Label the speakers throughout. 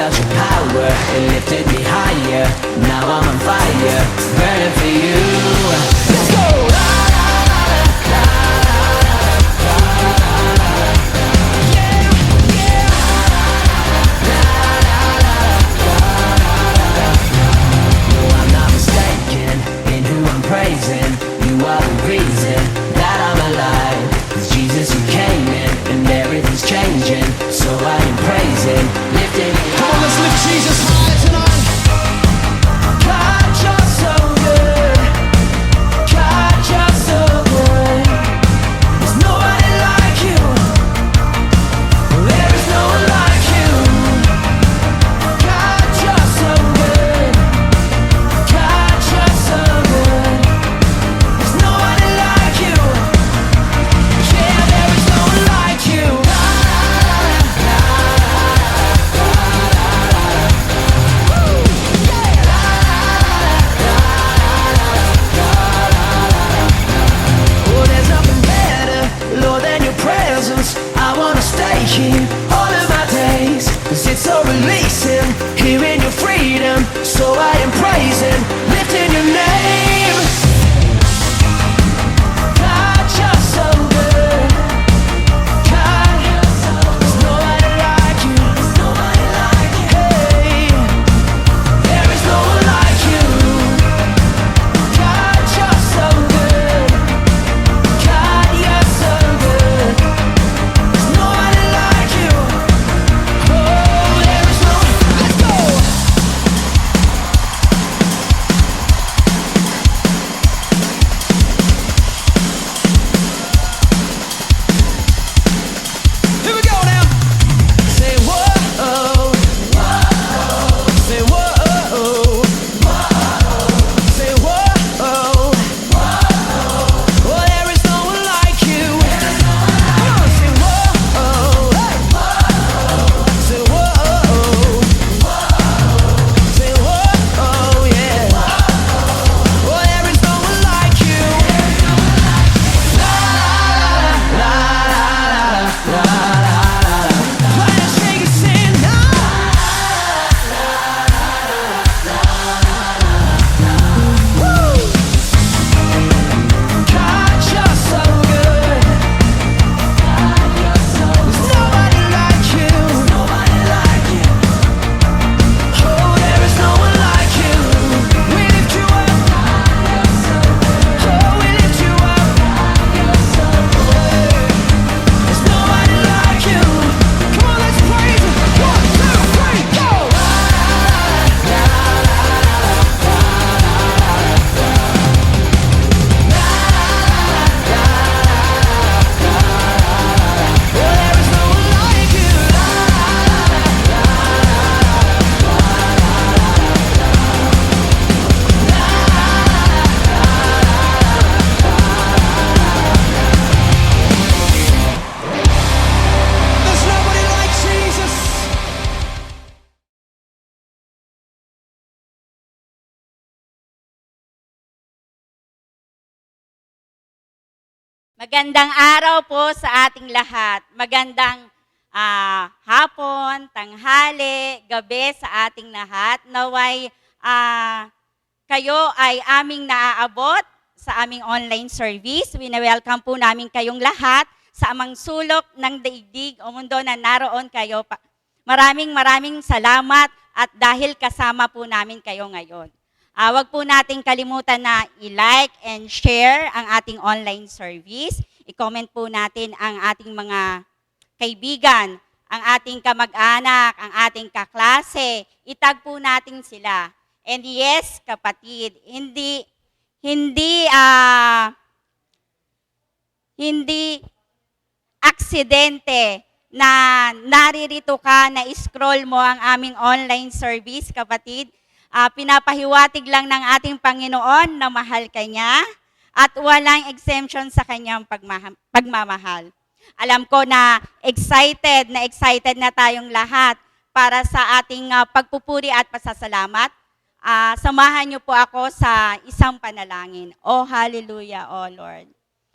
Speaker 1: felt your power, it lifted me higher. Now I'm on fire, burning for you. Let's go! Praising, you are the reason that I'm alive. It's Jesus who came in and everything's changing. So I am praising, lifting. Come on, let's lift Jesus high tonight. God, you're so good. God, you're so good. There's nobody like you. There is no one like you. God, you're so good. God, you're so good. All of my days, 'cause it's so releasing, hearing your freedom. So I am praising, lifting your name. God, you're so good. God, there's nobody like you. There's nobody like you. Hey, there is no one like you. God, you're so good. God, you're so good. There's nobody like you. Oh, there is no. Let's go. Here we go now. Say whoa, say whoa, say whoa. Oh, there is no one like you. Come on, say whoa, say whoa, say whoa, yeah. Oh, there is no one like you. La la la la. Play and shake and sing now. Woo! God, you're so good. There's nobody like you. Oh, there is no one like you. We lift you up. Oh, we lift you up. There's nobody like you. Come on, let's praise him. 1, 2, 3, go. Oh, there is no one like you. There's nobody like Jesus.
Speaker 2: Magandang araw po sa ating lahat. Magandang hapon, tanghali, gabi sa ating lahat. Naway kayo ay aming naaabot sa aming online service. Wina-welcome po namin kayong lahat sa amang sulok ng daigdig o mundo na naroon kayo. Maraming salamat at dahil kasama po namin kayo ngayon. Wag po nating kalimutan na i-like and share ang ating online service. I-comment po natin ang ating mga kaibigan, ang ating kamag-anak, ang ating kaklase. Itag po natin sila. And yes, kapatid, hindi aksidente na naririto ka, na scroll mo ang aming online service, kapatid. Pinapahiwatig lang ng ating Panginoon na mahal ka niya at walang exemption sa kanyang pagmamahal. Alam ko na excited na tayong lahat para sa ating pagpupuri at pasasalamat. Samahan niyo po ako sa isang panalangin. Oh, hallelujah, oh Lord.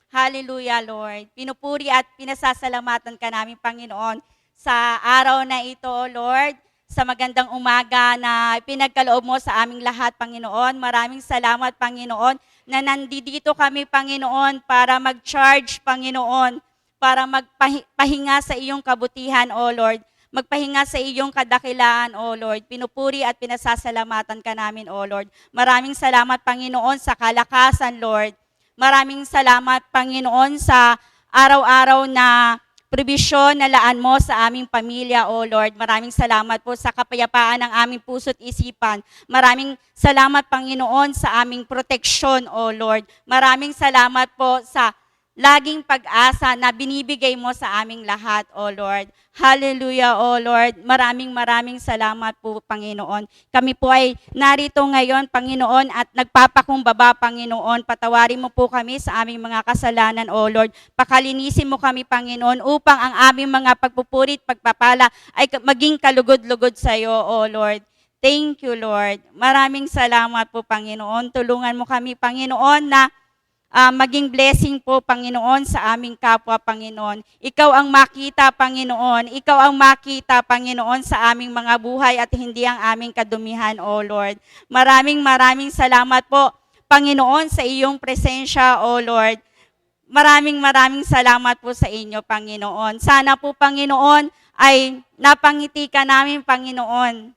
Speaker 2: Hallelujah, Lord. Pinupuri at pinasasalamatan ka namin, Panginoon, sa araw na ito, Lord, sa magandang umaga na pinagkaloob mo sa aming lahat, Panginoon. Maraming salamat, Panginoon, na nandito kami, Panginoon, para mag-charge, Panginoon, para magpahinga sa iyong kabutihan, O Lord. Magpahinga sa iyong kadakilaan, O Lord. Pinupuri at pinasasalamatan ka namin, O Lord. Maraming salamat, Panginoon, sa kalakasan, Lord. Maraming salamat, Panginoon, sa araw-araw na probisyon na laan mo sa aming pamilya, O Lord. Maraming salamat po sa kapayapaan ng aming puso't isipan. Maraming salamat, Panginoon, sa aming proteksyon, O Lord. Maraming salamat po sa laging pag-asa na binibigay mo sa aming lahat, O Lord. Hallelujah, O Lord. Maraming salamat po, Panginoon. Kami po ay narito ngayon, Panginoon, at nagpapakumbaba, Panginoon. Patawarin mo po kami sa aming mga kasalanan, O Lord. Pakalinisin mo kami, Panginoon, upang ang aming mga pagpupurit, pagpapala ay maging kalugod-lugod sa iyo, O Lord. Thank you, Lord. Maraming salamat po, Panginoon. Tulungan mo kami, Panginoon, na maging blessing po, Panginoon, sa aming kapwa, Panginoon. Ikaw ang makita, Panginoon. Ikaw ang makita, Panginoon, sa aming mga buhay at hindi ang aming kadumihan, O Lord. Maraming salamat po, Panginoon, sa iyong presensya, O Lord. Maraming salamat po sa inyo, Panginoon. Sana po, Panginoon, ay napangiti ka namin, Panginoon.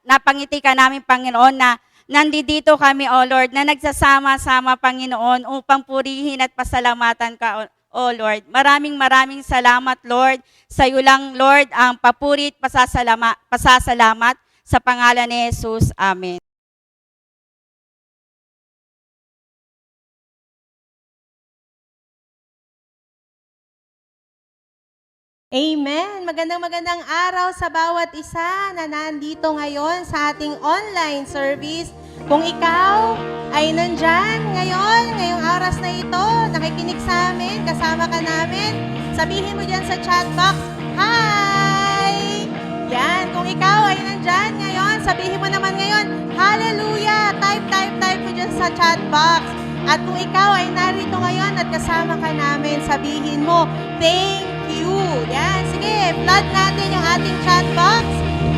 Speaker 2: Napangiti ka namin, Panginoon, na nandito kami, O Lord, na nagsasama-sama, Panginoon, upang purihin at pasalamatan ka, O Lord. Maraming salamat, Lord. Sa iyo lang, Lord, ang papuri at pasasalamat sa pangalan ni Jesus. Amen.
Speaker 3: Amen! Magandang araw sa bawat isa na nandito ngayon sa ating online service. Kung ikaw ay nandyan ngayong oras na ito, nakikinig sa amin, kasama ka namin, sabihin mo dyan sa chat box, Hi! Yan, kung ikaw ay nandyan ngayon, sabihin mo naman ngayon, Hallelujah! Type mo dyan sa chat box. At kung ikaw ay narito ngayon at kasama ka namin, sabihin mo, Thank you. Yan, sige, flood natin yung ating chat box.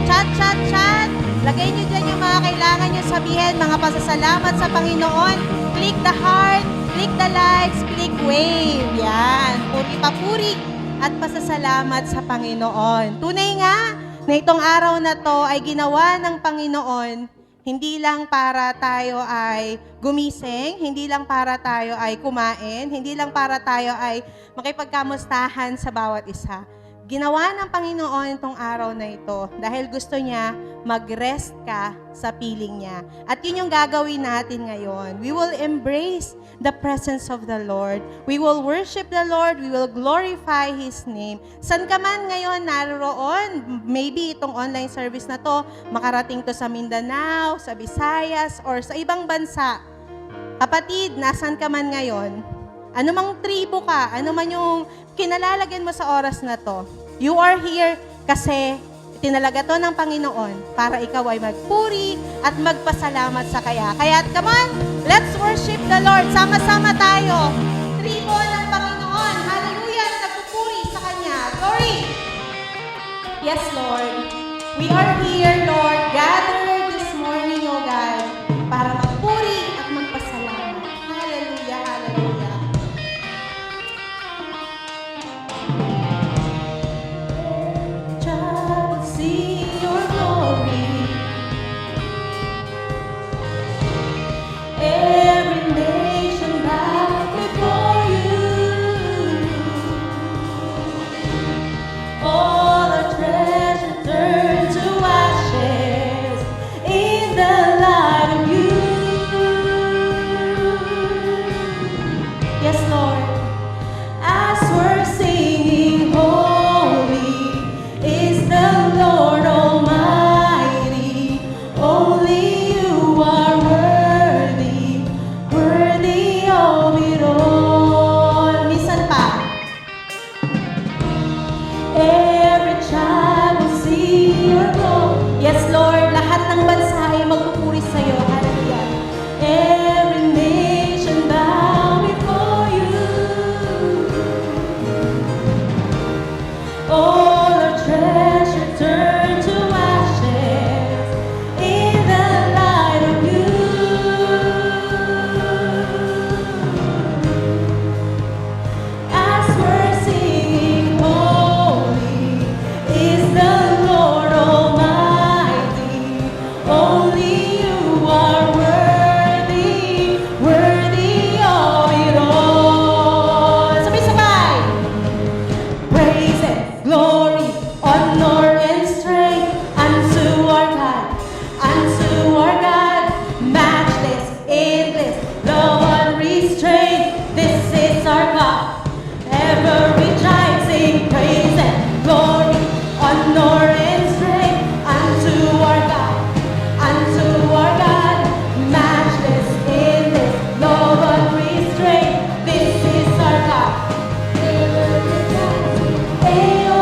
Speaker 3: Chat. Lagay nyo dyan yung mga kailangan nyo sabihin, mga pasasalamat sa Panginoon. Click the heart, click the likes, click wave. Yan, papuri at pasasalamat sa Panginoon. Tunay nga na itong araw na to ay ginawa ng Panginoon hindi lang para tayo ay gumising, hindi lang para tayo ay kumain, hindi lang para tayo ay makipagkamustahan sa bawat isa. Ginawa ng Panginoon itong araw na ito dahil gusto niya mag-rest ka sa piling niya. At yun yung gagawin natin ngayon. We will embrace the presence of the Lord. We will worship the Lord. We will glorify His name. San ka man ngayon naroon, maybe itong online service na to, makarating to sa Mindanao, sa Visayas, or sa ibang bansa. Kapatid, nasan ka man ngayon? Ano mang tribo ka, ano man yung kinalalagyan mo sa oras na to, you are here kasi tinalaga to ng Panginoon para ikaw ay magpuri at magpasalamat sa Kaya. Kaya come on, let's worship the Lord. Sama-sama tayo. Tribo ng Panginoon. Hallelujah. Nagpupuri sa Kanya. Glory. Yes, Lord. We are here, Lord, gathered this morning, O God, para magpuri at magpasalamat. Hallelujah. Hallelujah. See your glory. Every nation bow before you. All our treasure turn to ashes in the light of you. Yes, Lord. As we're singing, holy is the Lord Almighty. Only you are worthy, worthy of it all. Minsan pa. Every child will see your glory. Yes, Lord, lahat ng bansa ay magpupuri sa iyo. Hallelujah. Every nation bow before you. glory, honor, and strength unto our God, matchless, endless, love unrestrained. This is our God, ever rejoicing, praise and glory, honor, and strength unto our God, matchless, endless, love unrestrained. This is our God. Ayo,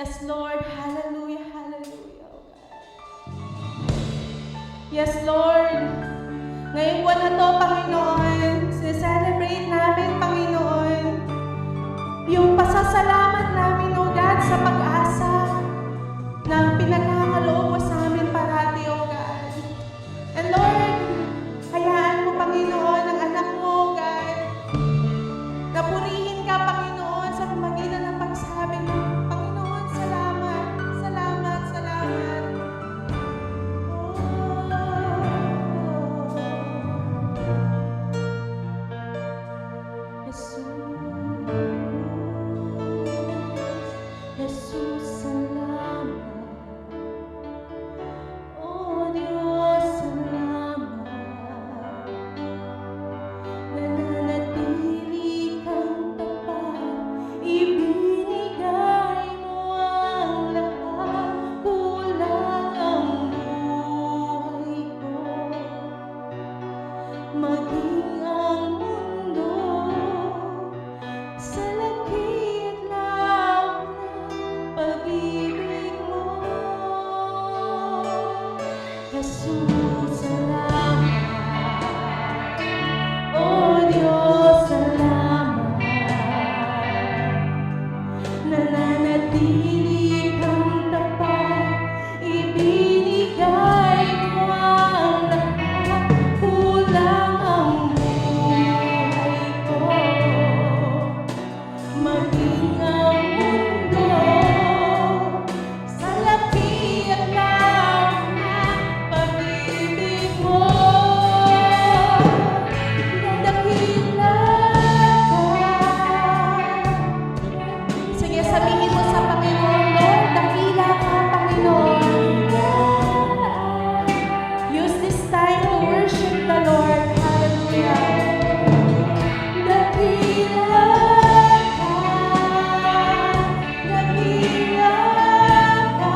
Speaker 3: Yes, Lord. Hallelujah, hallelujah. Oh God. Yes, Lord. Ngayong buwan na to, Panginoon, sineselebrate namin, Panginoon, yung pasasalamat namin, O God, sa pag-asa na pinagkakaloob mo sa amin parati, O God. And Lord, hayaan mo, Panginoon, ang anak mo, O God, na purihin ka, Panginoon, sa pamagitan ng pagsabi mo, Panginoon, salamat, salamat, salamat. Jesus, salamat. Oh Diyos, salamat. Nananatili kang tapat, ibinigay mo ang lahat, kulang ang buhay ko. Maging ang mundo sa lakit lang ng pag-ibig mo. Jesus, salamat. Oh Diyos, salamat. Nananatili kang tapat, ibinigay mo ang lahat, kulang ang buhay ko. Maging ang mundo sa laki at lahat ng pag-ibig mo. Dakila ka. Sige, sabihin mo sa Panginoon, Lord, dakila ka, Panginoon. Use this time to worship the Lord. Hallelujah. Dakila ka, dakila ka,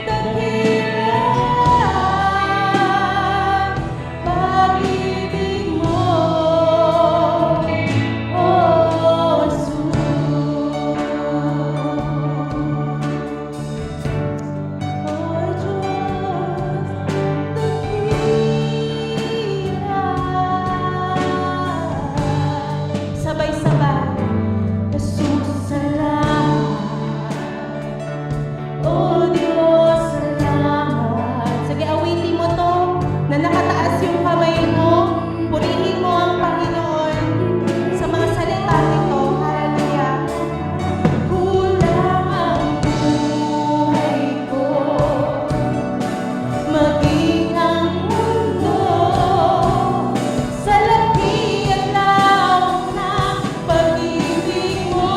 Speaker 3: dakila pag-ibig mo, oh Jesus. Oh Diyos, sabay-sabay. Jesus, salamat. Oh Diyos, salamat. Sige, awitin mo to na nakataas yung kamay mo. Purihin mo ang Panginoon sa mga salita nito. Hallelujah. Kulang ang buhay ko, maging ang mundo sa laki at lawak ng pag-ibig mo.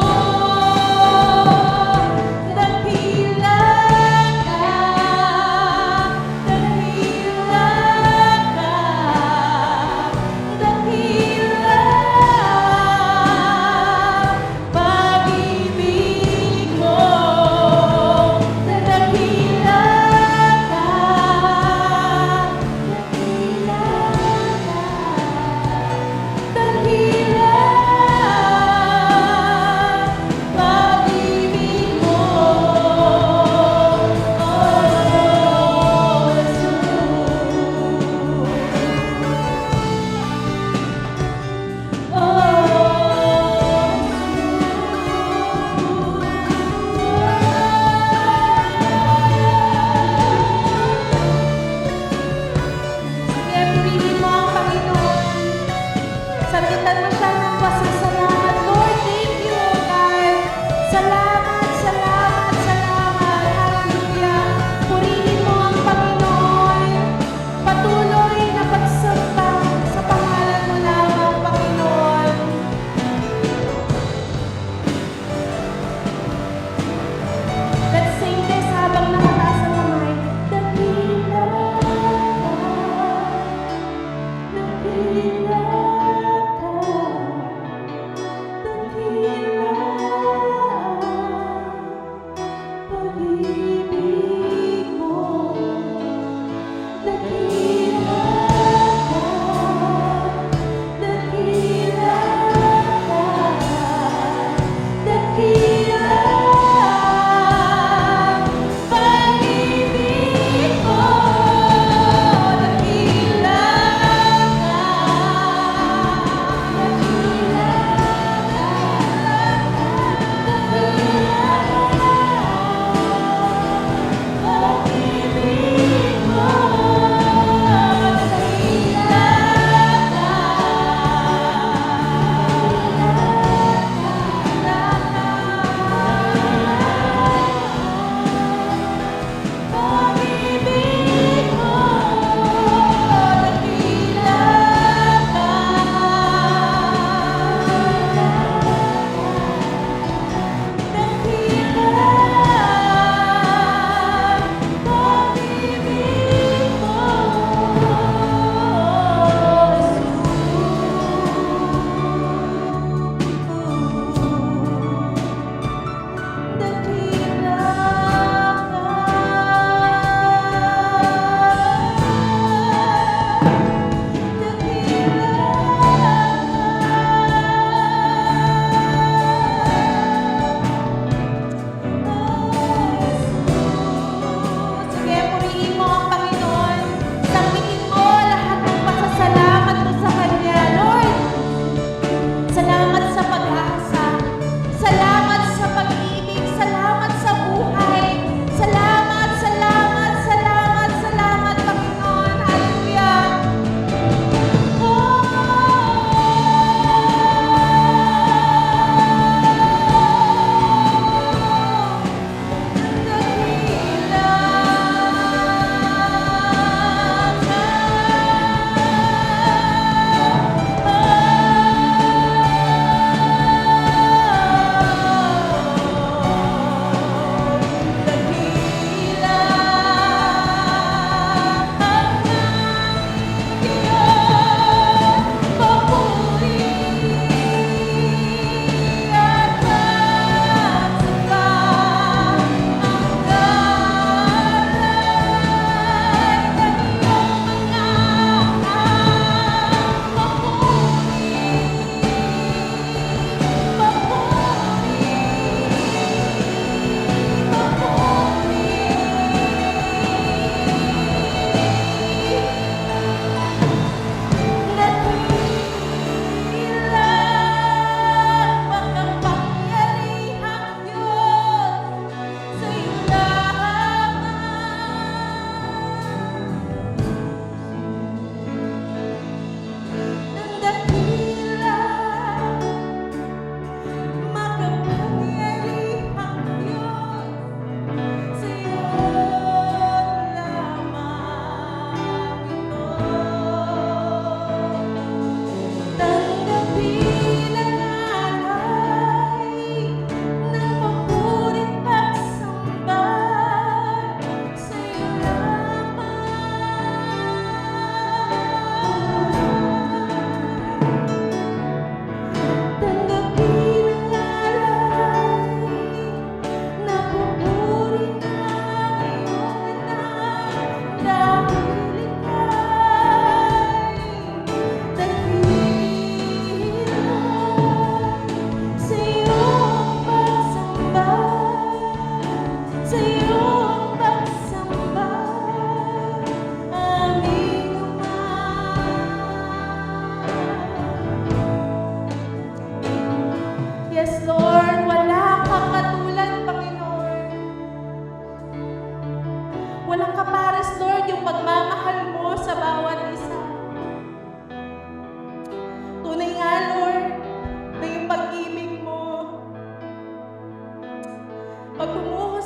Speaker 3: Dakila ka, dakila ka, dakila pag-ibig mo. Dakila ka, dakila pag-ibig mo. Oh Sige, purihin mo ang Panginoon. Sabitan mo siya ng pasasalamat. Lord, thank you, O God. Salamat, salamat, salamat. Hallelujah. Purihin mo ang Panginoon. Patuloy na pagsamba sa pangalan mo lamang, Panginoon. Let's sing this habang nakataas ang kamay. Dakila ka, dakila ka, dakila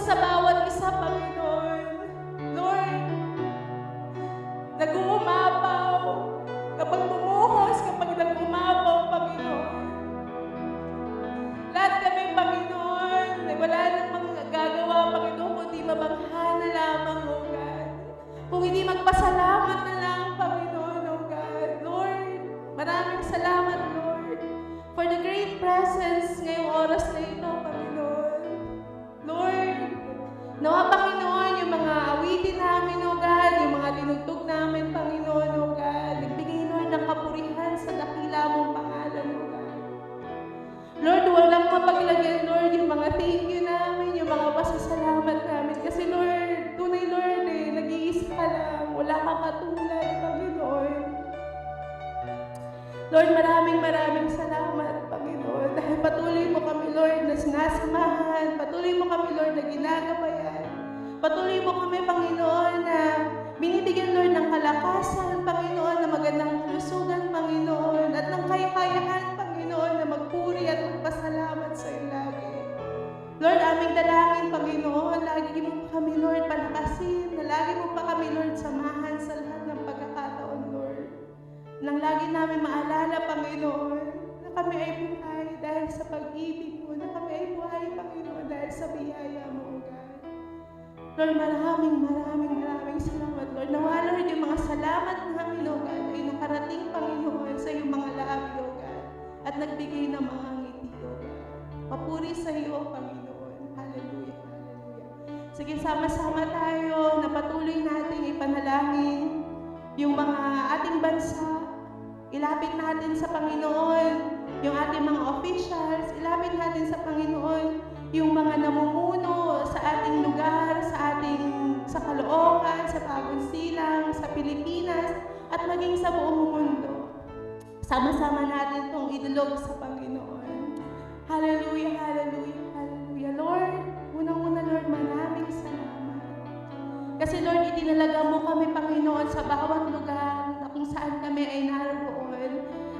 Speaker 3: sa bawat isa, Panginoon. Lord, nag-uumapaw. Kapag bumuhos, kapag nag-umapaw, Panginoon. Lahat kami, Panginoon, ay wala nang magagawa, Panginoon, kundi mabangha na lamang, O God. Kung hindi magpasalamat na lang, Panginoon, O God. Lord, maraming salamat, Lord, for the great presence ngayong oras na ito, Panginoon. Lord, nawa, Panginoon, yung mga awitin namin, O God, yung mga tinugtog namin, Panginoon, O God, nagbigay, Lord, ng kapurihan sa dakila mong pangalan, O God. Lord, walang mapaglagyan, Lord, yung mga thank you namin, yung mga pasasalamat namin. Kasi, Lord, tunay, Lord, nag-iisa ka lang. Wala kang katulad, Panginoon. Lord, maraming salamat, Panginoon. Dahil patuloy mo kami, Lord, na sinasamahan. Patuloy mo kami, Lord, na ginagabayan. Patuloy mo kami, Panginoon, na binibigyan, Lord, ng kalakasan, Panginoon, na magandang kalusugan, Panginoon, at ng kaya-kayahan, Panginoon, na magpuri at magpasalamat sa iyo lagi. Lord, aming dalangin, Panginoon, lagi mo pa kami, Lord, palakasin, na lagi mo pa kami, Lord, samahan sa lahat ng pagkakataon, Lord. Nang lagi namin maalala, Panginoon, na kami ay buhay dahil sa pag-ibig mo, na kami ay buhay, Panginoon, dahil sa biyaya mo, O God. Lord, maraming salamat, Lord. Nawa, Lord, yung mga salamat namin, O God, ay nakarating, Panginoon, sa iyong mga labi, O God, at nagbigay ng mga ngiti, O God. Papuri sa iyo, Panginoon. Hallelujah, hallelujah. Sige, sama-sama tayo na patuloy natin ipanalangin yung mga ating bansa. Ilapit natin sa Panginoon yung ating mga officials. Ilapit natin sa Panginoon yung mga namumuno sa ating lugar, sa Caloocan, sa Bagong Silang, sa Pilipinas, at maging sa buong mundo. Sama-sama natin itong idulog sa Panginoon. Hallelujah, hallelujah, hallelujah. Lord, unang-una, Lord, maraming salamat. Kasi, Lord, itinalaga mo kami, Panginoon, sa bawat lugar na kung saan kami ay naroon.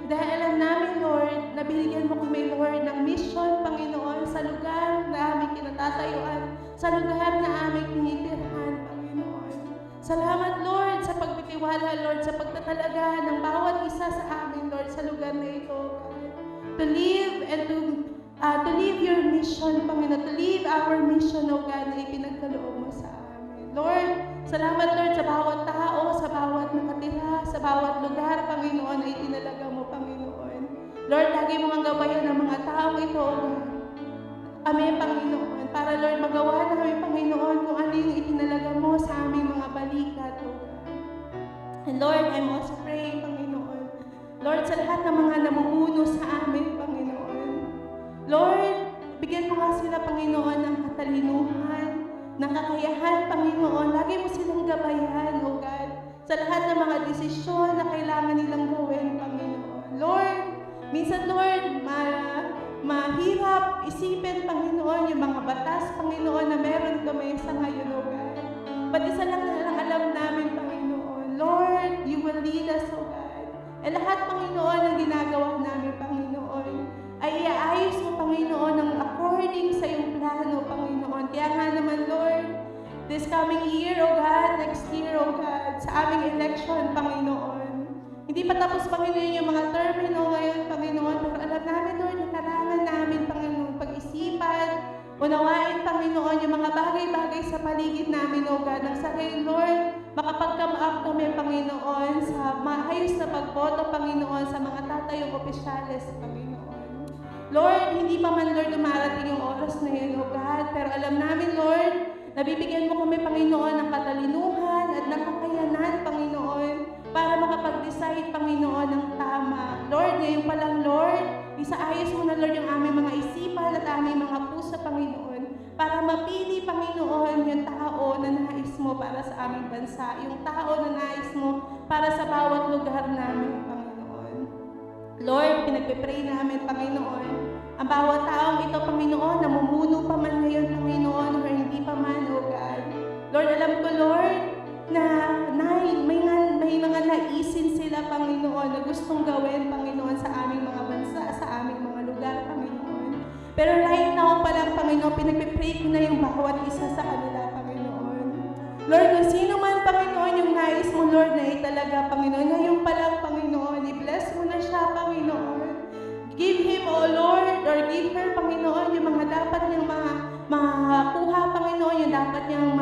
Speaker 3: Dahil alam namin, Lord, na binigyan mo kami, Lord, ng mission, Panginoon, sa lugar na aming kinatatayuan, sa lugar na aming tinitirhan, Panginoon. Salamat, Lord, sa pagbitiwala, Lord, sa pagtatalaga ng bawat isa sa amin, Lord, sa lugar na ito, God. To live and to live your mission, Panginoon, to live our mission, O God, na ipinagkaloob mo sa amin. Lord, salamat, Lord, sa bawat tao, sa bawat nakatira, sa bawat lugar, Panginoon, ay tinalaga mo, Panginoon. Lord, lagi mo ang gabayan ng mga tao ito, O God. Kami, Panginoon, para, Lord, magawa namin, Panginoon, kung ano yung itinalaga mo sa aming mga balikat, O God. And Lord, I'm also praying, Panginoon, Lord, sa lahat ng mga namumuno sa amin, Panginoon. Lord, bigyan mo nga sila, Panginoon, ng katalinuhan, ng kakayahan, Panginoon. Lagi mo silang gabayan, O God, sa lahat ng mga desisyon na kailangan nilang gawin, Panginoon. Lord, minsan, Lord, mahirap isipin, Panginoon, yung mga batas, Panginoon, na meron kami sa ngayon, O God. But isa lang alam namin, Panginoon, Lord, you will lead us, O God. E lahat, Panginoon, ang ginagawa namin, Panginoon, ay iaayos mo, Panginoon, ng according sa iyong plano, Panginoon. Kaya nga naman, Lord, this coming year, O God, next year, O God, sa aming election, Panginoon. Hindi pa tapos, Panginoon, yung mga termino ngayon, Panginoon, pero alam namin, Lord, na kailangan namin, Panginoon, pag-isipan, unawain, Panginoon, yung mga bagay-bagay sa paligid namin, O God, nang sa ngayon, Lord, makapag-come up kami, Panginoon, sa maayos na pagboto, Panginoon, sa mga tatayong opisyales, Panginoon. Lord, hindi pa man, Lord, dumarating yung oras na yun, O God, pero alam namin, Lord, nabibigyan mo kami, Panginoon, ng katalinuhan at ng kakayanan, Panginoon, para makapag-decide, Panginoon, ng tama. Lord, ngayon pa lang, Lord, isaayos mo na, Lord, yung aming mga isipan at aming mga puso, Panginoon, para mapili, Panginoon, yung tao na nais mo para sa aming bansa, yung tao na nais mo para sa bawat lugar namin, Panginoon. Lord, pinagpipray namin, Panginoon, ang bawat taong ito, Panginoon, namumuno pa man ngayon, Panginoon, or hindi pa man, O God. Lord, alam ko, Lord, na may mga naisin sila, Panginoon, na gustong gawin, Panginoon, sa aming mga bansa, sa aming mga lugar, Panginoon. Pero right now pa lang, Panginoon, Panginoon, pinagpipray ko na yung bawat isa sa kanila, Panginoon. Lord, kung sino man, Panginoon, yung nais mo, Lord, na italaga, Panginoon, ngayon pa lang, Panginoon, i-bless mo na siya, Panginoon. Give him, O Lord, or give her, Panginoon, yung mga dapat niyang makakuha, Panginoon, yung dapat niyang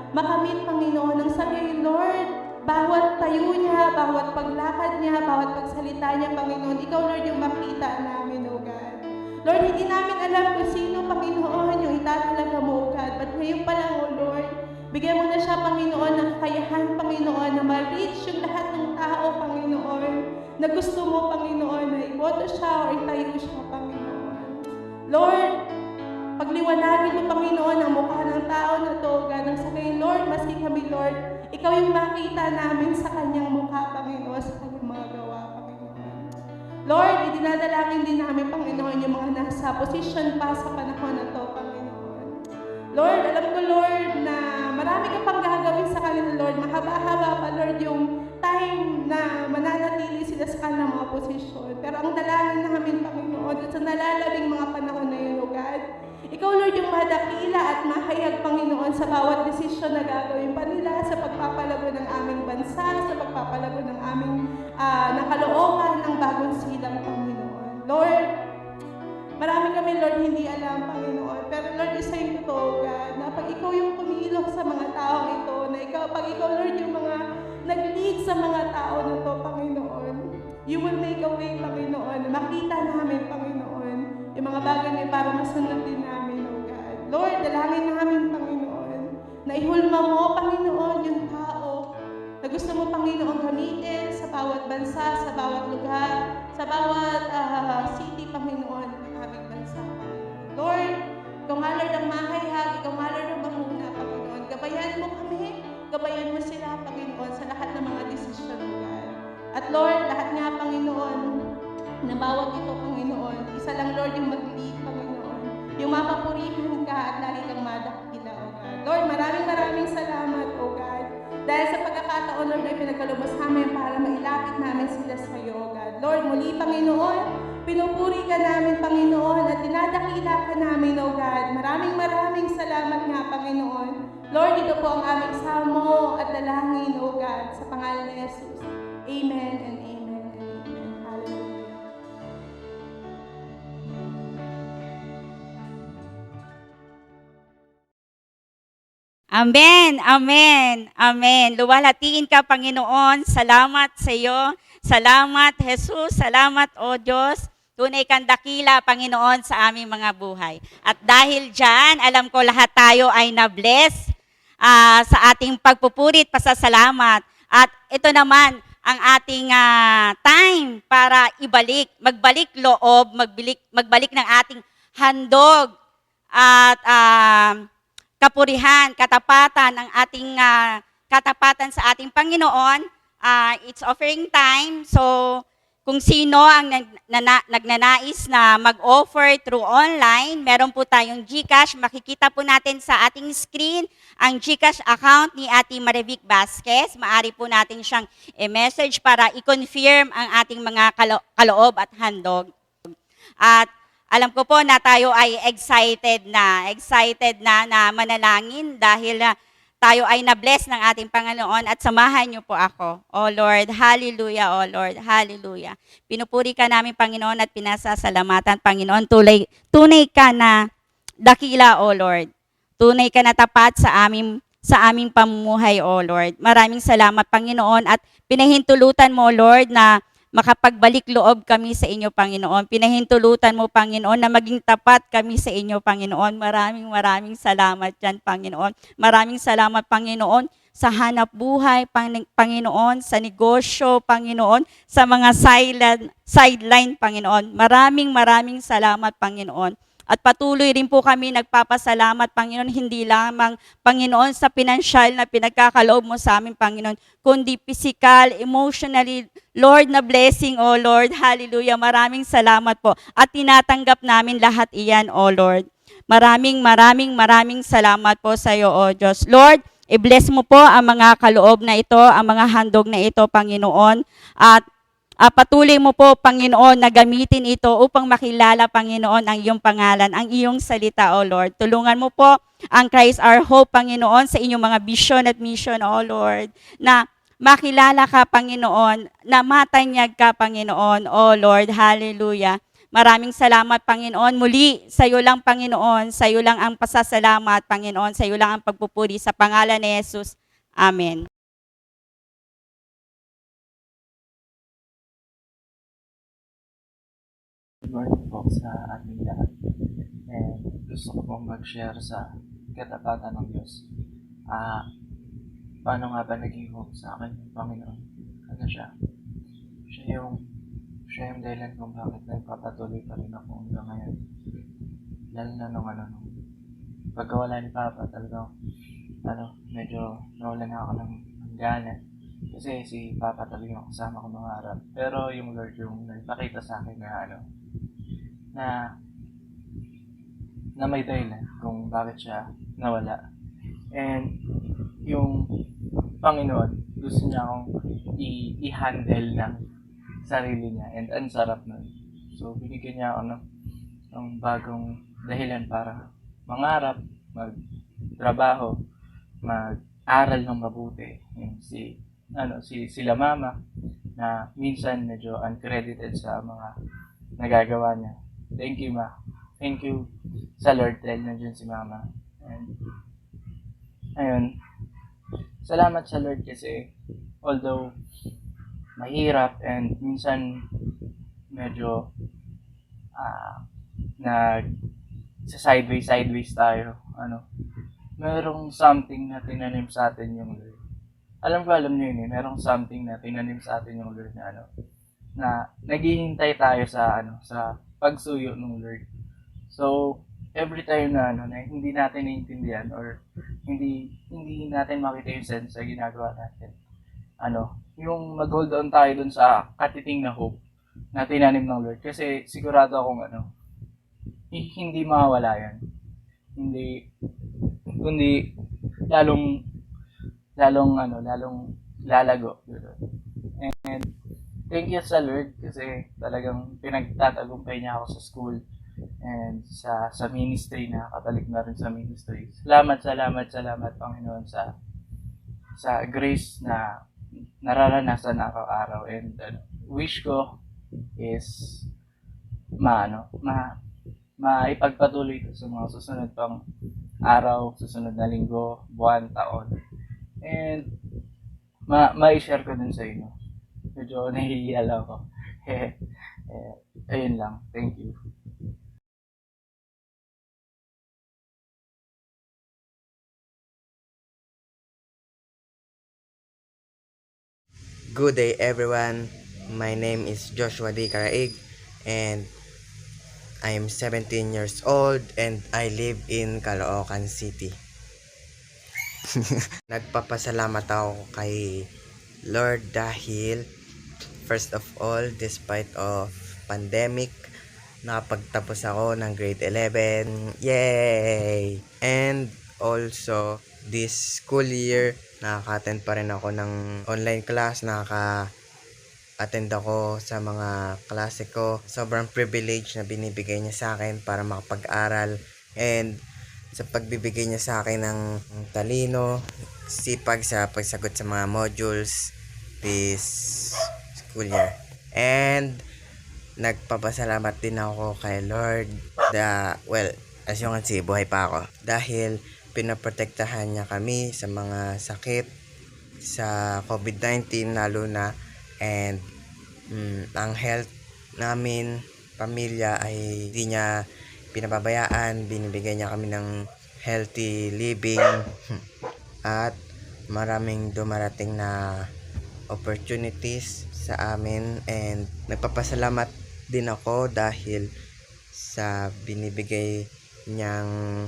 Speaker 3: makamit, Panginoon, ang sabihin, Lord, bawat tayo niya, bawat paglakad niya, bawat pagsalita niya, Panginoon, ikaw, Lord, yung makita namin, O God. Lord, hindi namin alam kung sino, Panginoon, yung itatalaga mo, O God, but ngayon pa lang, O Lord, bigyan mo na siya, Panginoon, ng kakayahan, Panginoon, na ma-reach yung lahat ng tao, Panginoon, na gusto mo, Panginoon, na iboto siya o itayo siya, Panginoon. Lord, pagliwanagin mo, Panginoon, ang mukha ng tao na to, God, ang sabihin, Lord, maski kami, Lord, ikaw yung makita namin sa kanyang mukha, Panginoon, sa kanyang mga gawa, Panginoon. Lord, idinadalangin din namin, Panginoon, yung mga nasa position pa sa panahon na to, Panginoon. Lord, alam ko, Lord, na marami ka pang gagawin sa kanila, Lord. Mahaba-haba pa, Lord, yung time na mananatili sila sa kanilang mga posisyon. Pero ang dalangin namin, Panginoon, at sa nalalabing mga panahon na yun, O God, ikaw, Lord, yung madakila at mahayag, Panginoon, sa bawat desisyon na gagawin pa nila sa pagpapalago ng aming bansa, sa pagpapalago ng aming nakalookan ng bagong silang, Panginoon. Lord, marami kami, Lord, hindi alam, Panginoon. Pero, Lord, isa yung totoo, God, na pag ikaw yung pumilok sa mga tao ito, na pag ikaw, Lord, yung mga nag-lead sa mga tao na to, Panginoon, you will make a way, Panginoon, na makita namin, Panginoon, yung mga bagay na para masunod din namin, O God. Lord, dalangin namin, Panginoon, na ihulma mo, Panginoon, yung tao na gusto mo, Panginoon, gamitin sa bawat bansa, sa bawat lugar, sa bawat city, Panginoon, ng aming bansa, Panginoon. Lord, ikaw nga, Lord, ang mahayag, ikaw nga, Lord, ang mamuna, Panginoon. Gabayan mo kami, gabayan mo sila, Panginoon, sa lahat ng mga desisyon, O God. At Lord, lahat nga, Panginoon, na bawat ito, Panginoon, isa lang, Lord, yung mag-lead, Panginoon. Yung mapapurihan ka at lagi kang madakila, O God. Lord, maraming salamat, O God. Dahil sa pagkakataon, Lord, ay pinagkalubos namin para mailapit namin sila sa iyo, O God. Lord, muli, Panginoon, pinupuri ka namin, Panginoon, at dinadakila ka namin, O God. Maraming salamat nga, Panginoon. Lord, ito po ang aming samo at dalangin, O God, sa pangalan ni Jesus. Amen and amen and amen. Hallelujah.
Speaker 2: Amen, amen, amen. Luwalhatiin ka, Panginoon. Salamat sa iyo. Salamat, Jesus. Salamat, O Diyos. Tunay kang dakila, Panginoon, sa aming mga buhay. At dahil dyan, alam ko lahat tayo ay na-bless sa ating pagpupurit, pasasalamat. At ito naman, ang ating time para magbalik loob, magbalik ng ating handog at kapurihan, katapatan, ang ating katapatan sa ating Panginoon. It's offering time. So, kung sino ang nagnanais na mag-offer through online, meron po tayong GCash. Makikita po natin sa ating screen ang GCash account ni Ate Marivic Vasquez. Maari po natin siyang i-message para i-confirm ang ating mga kaloob at handog. At alam ko po na tayo ay excited na manalangin dahil tayo ay na-bless ng ating Panginoon at samahan niyo po ako. O Lord, hallelujah, O Lord, hallelujah. Pinupuri ka namin, Panginoon, at pinasasalamatan, Panginoon. Tunay ka na dakila, O Lord. Tunay ka na tapat sa aming pamumuhay, O Lord. Maraming salamat, Panginoon, at pinahintulutan mo, Lord, na makapagbalik loob kami sa inyo, Panginoon. Pinahintulutan mo, Panginoon, na maging tapat kami sa inyo, Panginoon. Maraming salamat dyan, Panginoon. Maraming salamat, Panginoon, sa hanap buhay, Panginoon, sa negosyo, Panginoon, sa mga sideline, Panginoon. Maraming salamat, Panginoon. At patuloy rin po kami nagpapasalamat, Panginoon, hindi lamang, Panginoon, sa pinansyal na pinagkakaloob mo sa amin, Panginoon, kundi physical, emotionally, Lord, na blessing, O Lord. Hallelujah. Maraming salamat po. At tinatanggap namin lahat iyan, O Lord. Maraming salamat po sa iyo, O Diyos. Lord, i-bless mo po ang mga kaloob na ito, ang mga handog na ito, Panginoon. At patuloy mo po, Panginoon, na gamitin ito upang makilala, Panginoon, ang iyong pangalan, ang iyong salita, O Lord. Tulungan mo po ang Christ our Hope, Panginoon, sa inyong mga vision at mission, O Lord, na makilala ka, Panginoon, na matanyag ka, Panginoon, O Lord. Hallelujah. Maraming salamat, Panginoon. Muli, sa iyo lang, Panginoon. Sa iyo lang ang pasasalamat, Panginoon. Sa iyo lang ang pagpupuri sa pangalan ni Jesus. Amen.
Speaker 4: Good morning po sa ating lahat. And gusto ko pong mag-share sa katapatan ng Diyos. Paano nga ba naging hope sa akin yung Panginoon? Ano siya? Siya yung dahilan kung bakit nagpapatuloy pa rin ako hanggang ngayon. Lalo na nung pagkawala ni Papa, talagang medyo nawalan ako ng gana. Kasi si Papa talaga yung kasama ko mga araw. Pero yung Lord yung nagpakita sa akin na may dahilan kung bakit siya nawala. And yung Panginoon, gusto niya akong i-handle ng sarili niya. And ang sarap nun. So binigyan niya ako ng bagong dahilan para mangarap, magtrabaho, mag-aral ng mabuti. Yung sila mama na minsan medyo uncredited sa mga nagagawa niya. Thank you, Ma. Thank you sa Lord dahil nandiyan si Mama. And ayun, salamat sa Lord kasi although mahirap and minsan medyo sideways tayo, merong something na tinanim sa atin yung Lord. Alam niyo yun merong something na tinanim sa atin yung Lord na naghihintay tayo sa pagsuyo ng Lord. So, every time na hindi natin naiintindihan or hindi natin makita yung sense sa ginagawa natin. Yung mag-hold on tayo dun sa katiting na hope na tinanim ng Lord kasi sigurado akong hindi mawawala yan. Kundi lalong lalago. And thank you sa Lord kasi talagang pinagtatagumpay niya ako sa school and sa ministry na kabalik na rin sa ministry. Salamat Panginoon sa grace na nararanasan araw-araw and wish ko is maipagpatuloy ito sa mga susunod pang araw, susunod na linggo, buwan, taon. And ma-share ko din sa inyo. Medyo nahihiya lang ako. Ayun lang. Thank you.
Speaker 5: Good day everyone. My name is Joshua D. Caraig and I am 17 years old and I live in Caloocan City. Nagpapasalamat ako kay Lord dahil first of all, despite of pandemic, nakapagtapos ako ng grade 11. Yay! And also, this school year, nakaka-attend pa rin ako ng online class, attend ako sa mga klase ko. Sobrang privilege na binibigay niya sa akin para makapag-aral and sa pagbibigay niya sa akin ng talino, sipag sa pagsagot sa mga modules this school year. And nagpapasalamat din ako kay Lord as you can see, buhay pa ako dahil pinaprotektahan niya kami sa mga sakit sa COVID-19 lalo na. And ang health namin, pamilya ay hindi niya pinababayaan, binibigyan niya kami ng healthy living at maraming dumarating na opportunities sa amin. And nagpapasalamat din ako dahil sa binibigay niyang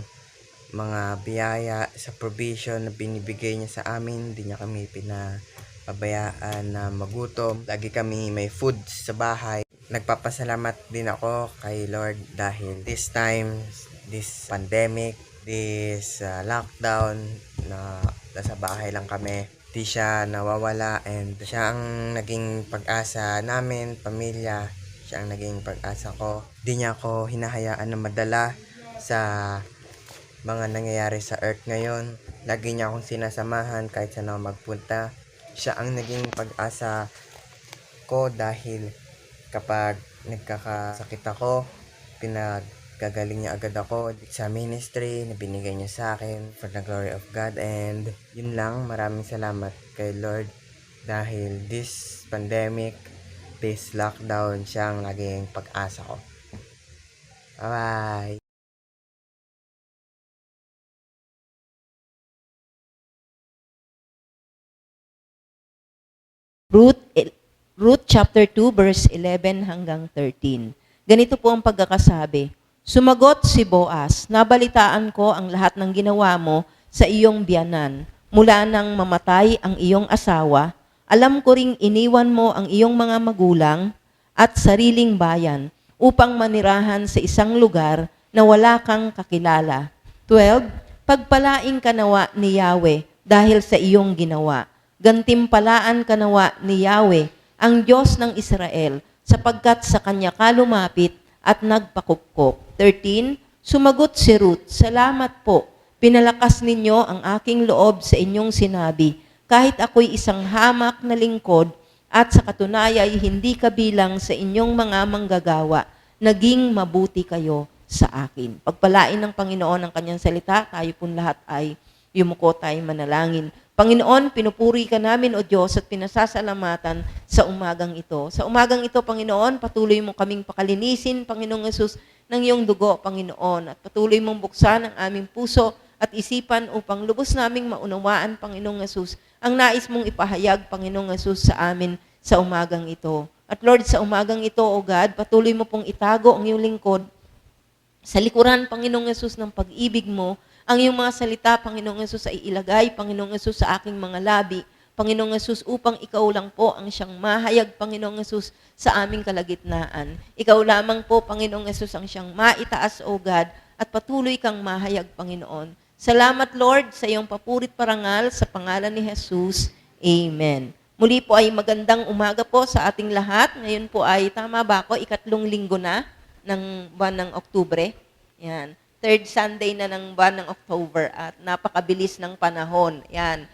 Speaker 5: mga biyaya, sa provision na binibigay niya sa amin. Hindi niya kami pinapabayaan na magutom. Lagi kami may food sa bahay. Nagpapasalamat din ako kay Lord dahil this time, this pandemic, this lockdown na nasa bahay lang kami. di siya nawawala, and siya ang naging pag-asa namin, pamilya. Siya ang naging pag-asa ko. Di niya ako hinahayaan na madala sa mga nangyayari sa earth ngayon. Lagi niya akong sinasamahan kahit saan ako magpunta. Siya ang naging pag-asa ko dahil kapag nagkakasakit ako, pinagagaling niya agad ako sa ministry na binigay niya sa akin for the glory of God. And yun lang, maraming salamat kay Lord dahil this pandemic, this lockdown, siyang naging pag-asa ko. Bye-bye!
Speaker 6: Ruth chapter 2 verse 11 hanggang 13. Ganito po ang pagkakasabi. Sumagot si Boaz, nabalitaan ko ang lahat ng ginawa mo sa iyong biyanan. Mula nang mamatay ang iyong asawa, alam ko ring iniwan mo ang iyong mga magulang at sariling bayan upang manirahan sa isang lugar na wala kang kakilala. 12. Pagpalaing ka nawa ni Yahweh dahil sa iyong ginawa. Gantimpalaan ka nawa ni Yahweh, ang Diyos ng Israel, sapagkat sa kanya ka lumapit at nagpakupkop. 13. Sumagot si Ruth, salamat po. Pinalakas ninyo ang aking loob sa inyong sinabi, kahit ako'y isang hamak na lingkod at sa katunayan ay hindi kabilang sa inyong mga manggagawa. Naging mabuti kayo sa akin. Pagpalain ng Panginoon ang kanyang salita, tayo pong lahat ay yumuko tayo manalangin. Panginoon, pinupuri ka namin, O Diyos, at pinasasalamatan sa umagang ito. Sa umagang ito, Panginoon, patuloy mo kaming pakalinisin, Panginoong Yesus, ng iyong dugo, Panginoon. At patuloy mong buksan ang aming puso at isipan upang lubos naming maunawaan, Panginoong Yesus, ang nais mong ipahayag, Panginoong Yesus, sa amin sa umagang ito. At Lord, sa umagang ito, O God, patuloy mo pong itago ang iyong lingkod sa likuran, Panginoong Yesus, ng pag-ibig mo. Ang iyong mga salita, Panginoong Yesus, ay ilagay, Panginoong Yesus, sa aking mga labi, Panginoong Yesus, upang ikaw lang po ang siyang mahayag, Panginoong Yesus, sa aming kalagitnaan. Ikaw lamang po, Panginoong Yesus, ang siyang maitaas, O God, at patuloy kang mahayag, Panginoon. Salamat, Lord, sa iyong papurit parangal sa pangalan ni Jesus. Amen. Muli po ay magandang umaga po sa ating lahat. Ngayon po ay, tama ba ako, 3 linggo na ng buwan ng Oktubre. Yan. 3rd Sunday na ng buwan ng October at napakabilis ng panahon. Yan.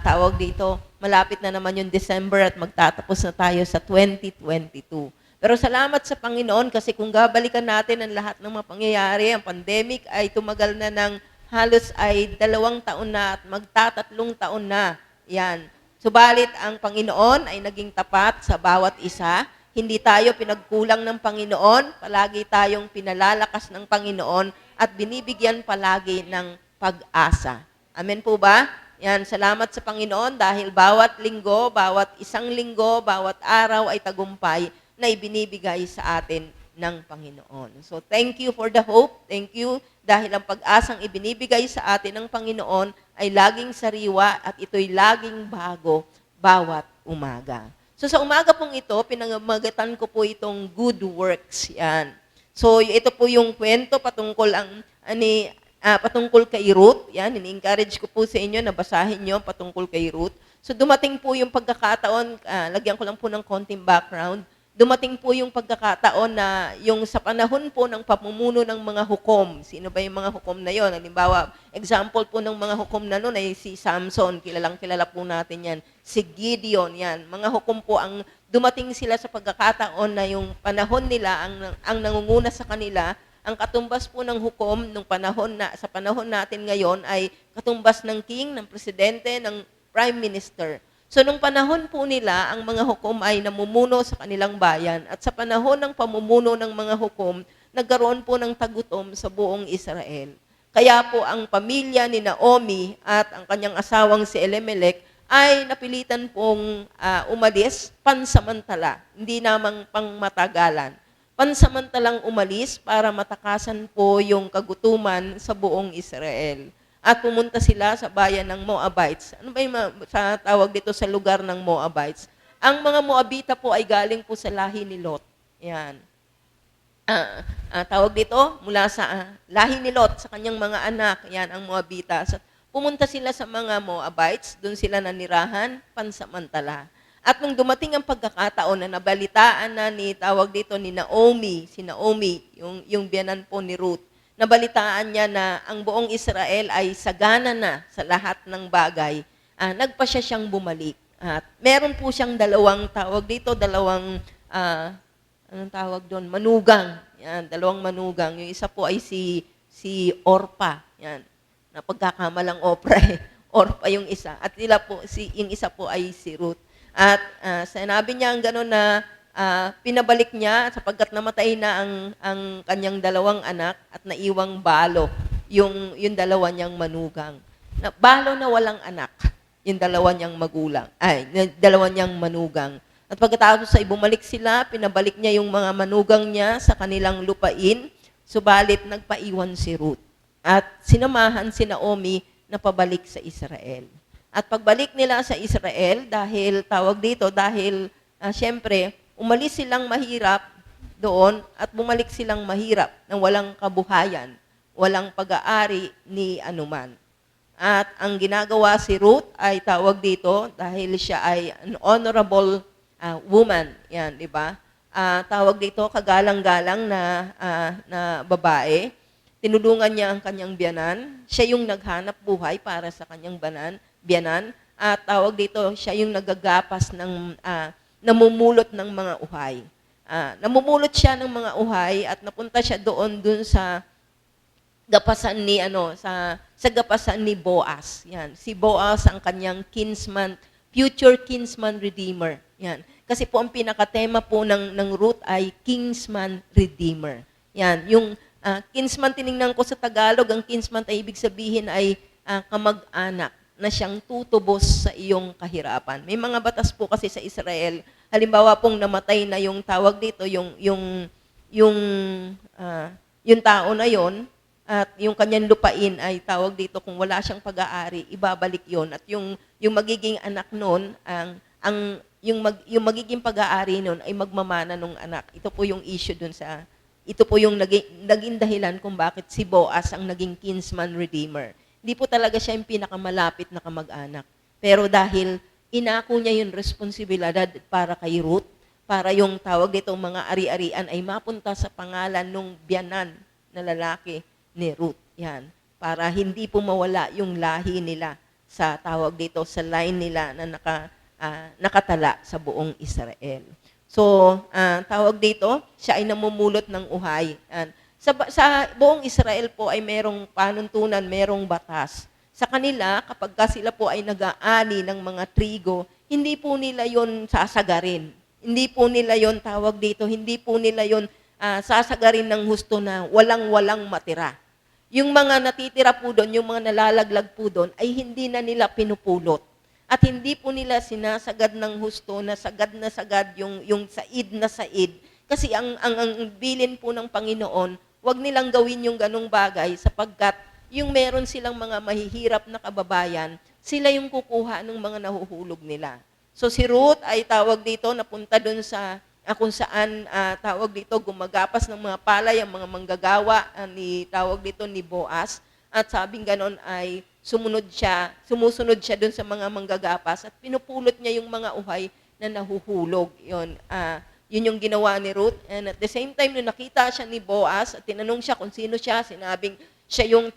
Speaker 6: Tawag dito, malapit na naman yung December at magtatapos na tayo sa 2022. Pero salamat sa Panginoon kasi kung gabalikan natin ang lahat ng mga pangyayari, ang pandemic ay tumagal na ng halos ay 2 taon na at magtatatlong taon na. Yan. Subalit ang Panginoon ay naging tapat sa bawat isa. Hindi tayo pinagkulang ng Panginoon, palagi tayong pinalalakas ng Panginoon at binibigyan palagi ng pag-asa. Amen po ba? Yan, salamat sa Panginoon dahil bawat linggo, bawat isang linggo, bawat araw ay tagumpay na ibinibigay sa atin ng Panginoon. So thank you for the hope. Thank you dahil ang pag-asang ibinibigay sa atin ng Panginoon ay laging sariwa at ito'y laging bago bawat umaga. So sa umaga pong ito, pinamagatan ko po itong good works. Yan. So ito po yung kwento patungkol patungkol kay Ruth. Yan, ini-encourage ko po sa inyo na basahin niyo patungkol kay Ruth. So dumating po yung pagkakataon, lagyan ko lang po ng konting background. Dumating po yung pagkakataon na yung sa panahon po ng pamumuno ng mga hukom. Sino ba yung mga hukom na yon? Halimbawa, example po ng mga hukom na noon ay si Samson. Kilala po natin yan. Si Gideon, yan. Mga hukom po ang dumating sila sa pagkakataon na yung panahon nila, ang nangunguna sa kanila, ang katumbas po ng hukom sa panahon natin ngayon ay katumbas ng king, ng presidente, ng prime minister. So, nung panahon po nila, ang mga hukom ay namumuno sa kanilang bayan. At sa panahon ng pamumuno ng mga hukom, nagkaroon po ng tagutom sa buong Israel. Kaya po ang pamilya ni Naomi at ang kanyang asawang si Elimelech ay napilitan pong umalis pansamantala, hindi namang pangmatagalan. Pansamantalang umalis para matakasan po yung kagutuman sa buong Israel. At pumunta sila sa bayan ng Moabites. Ano ba yung sa tawag dito sa lugar ng Moabites? Ang mga Moabita po ay galing po sa lahi ni Lot. Yan. Tawag dito, mula sa lahi ni Lot, sa kanyang mga anak, yan ang Moabita. So, pumunta sila sa mga Moabites, doon sila nanirahan, pansamantala. At nung dumating ang pagkakataon na nabalitaan na tawag dito ni Naomi, si Naomi, yung biyanan po ni Ruth, nabalitaan niya na ang buong Israel ay sagana na sa lahat ng bagay, nagpa siyang bumalik. At meron po siyang dalawang anong tawag doon? Manugang. Yan, dalawang manugang. Yung isa po ay si Orpa. Yan. Napagkakamalang Orpa yung isa. At yung isa po ay si Ruth. At sinabi niya ang gano'n na pinabalik niya sapagkat namatay na ang kanyang dalawang anak at naiwang balo yung dalawa niyang manugang. Balo na walang anak, yung dalawa niyang dalawa niyang manugang. At pagkatapos ay bumalik sila, pinabalik niya yung mga manugang niya sa kanilang lupain, subalit nagpaiwan si Ruth. At sinamahan si Naomi na pabalik sa Israel. At pagbalik nila sa Israel, dahil siyempre, umalis silang mahirap doon at bumalik silang mahirap na walang kabuhayan, walang pag-aari ni anuman. At ang ginagawa si Ruth ay dahil siya ay an honorable woman, yan, di ba? Kagalang-galang na babae. Tinulungan niya ang kanyang biyanan. Siya yung naghanap buhay para sa kanyang biyanan. At siya yung nagagapas namumulot ng mga uhay. Namumulot siya ng mga uhay at napunta siya doon sa gapasan sa gapasan ni Boaz. Yan. Si Boaz ang kanyang future kinsman redeemer. Yan. Kasi po ang pinakatema po ng Ruth ay kinsman redeemer. Yan. Yung kinsman, tiningnan ko sa Tagalog, ang kinsman ay ibig sabihin ay kamag-anak na siyang tutubos sa iyong kahirapan. May mga batas po kasi sa Israel, halimbawa pong namatay na yung yung tao na yon at yung kanyang lupain ay kung wala siyang pag-aari, ibabalik yon at yung magiging anak noon yung magiging pag-aari noon ay magmamana ng anak. Ito po yung issue ito po yung naging dahilan kung bakit si Boaz ang naging kinsman redeemer. Hindi po talaga siya yung pinakamalapit na kamag-anak. Pero dahil inako niya yung responsibilidad para kay Ruth, para yung mga ari-arian ay mapunta sa pangalan ng biyanan na lalaki ni Ruth. Yan. Para hindi po mawala yung lahi nila sa sa line nila na nakatala sa buong Israel. So, siya ay namumulot ng uhay. Sa buong Israel po ay merong panuntunan, merong batas. Sa kanila, kapag sila po ay nag-aani ng mga trigo, hindi po nila yon sasagarin. Hindi po nila yon hindi po nila yon sasagarin ng husto na walang-walang matira. Yung mga natitira po doon, yung mga nalalaglag po doon, ay hindi na nila pinupulot. At hindi po nila sinasagad ng husto na sagad yung said na said. Kasi ang bilin po ng Panginoon, wag nilang gawin yung ganong bagay sapagkat yung meron silang mga mahihirap na kababayan, sila yung kukuha ng mga nahuhulog nila. So si Ruth ay napunta doon sa kung saan gumagapas ng mga palay ang mga manggagawa ni Boaz. At sabing ganon ay sumusunod siya doon sa mga manggagapas at pinupulot niya yung mga uhay na nahuhulog. Yun yung ginawa ni Ruth. And at the same time, nung nakita siya ni Boaz at tinanong siya kung sino siya, sinabing siya yung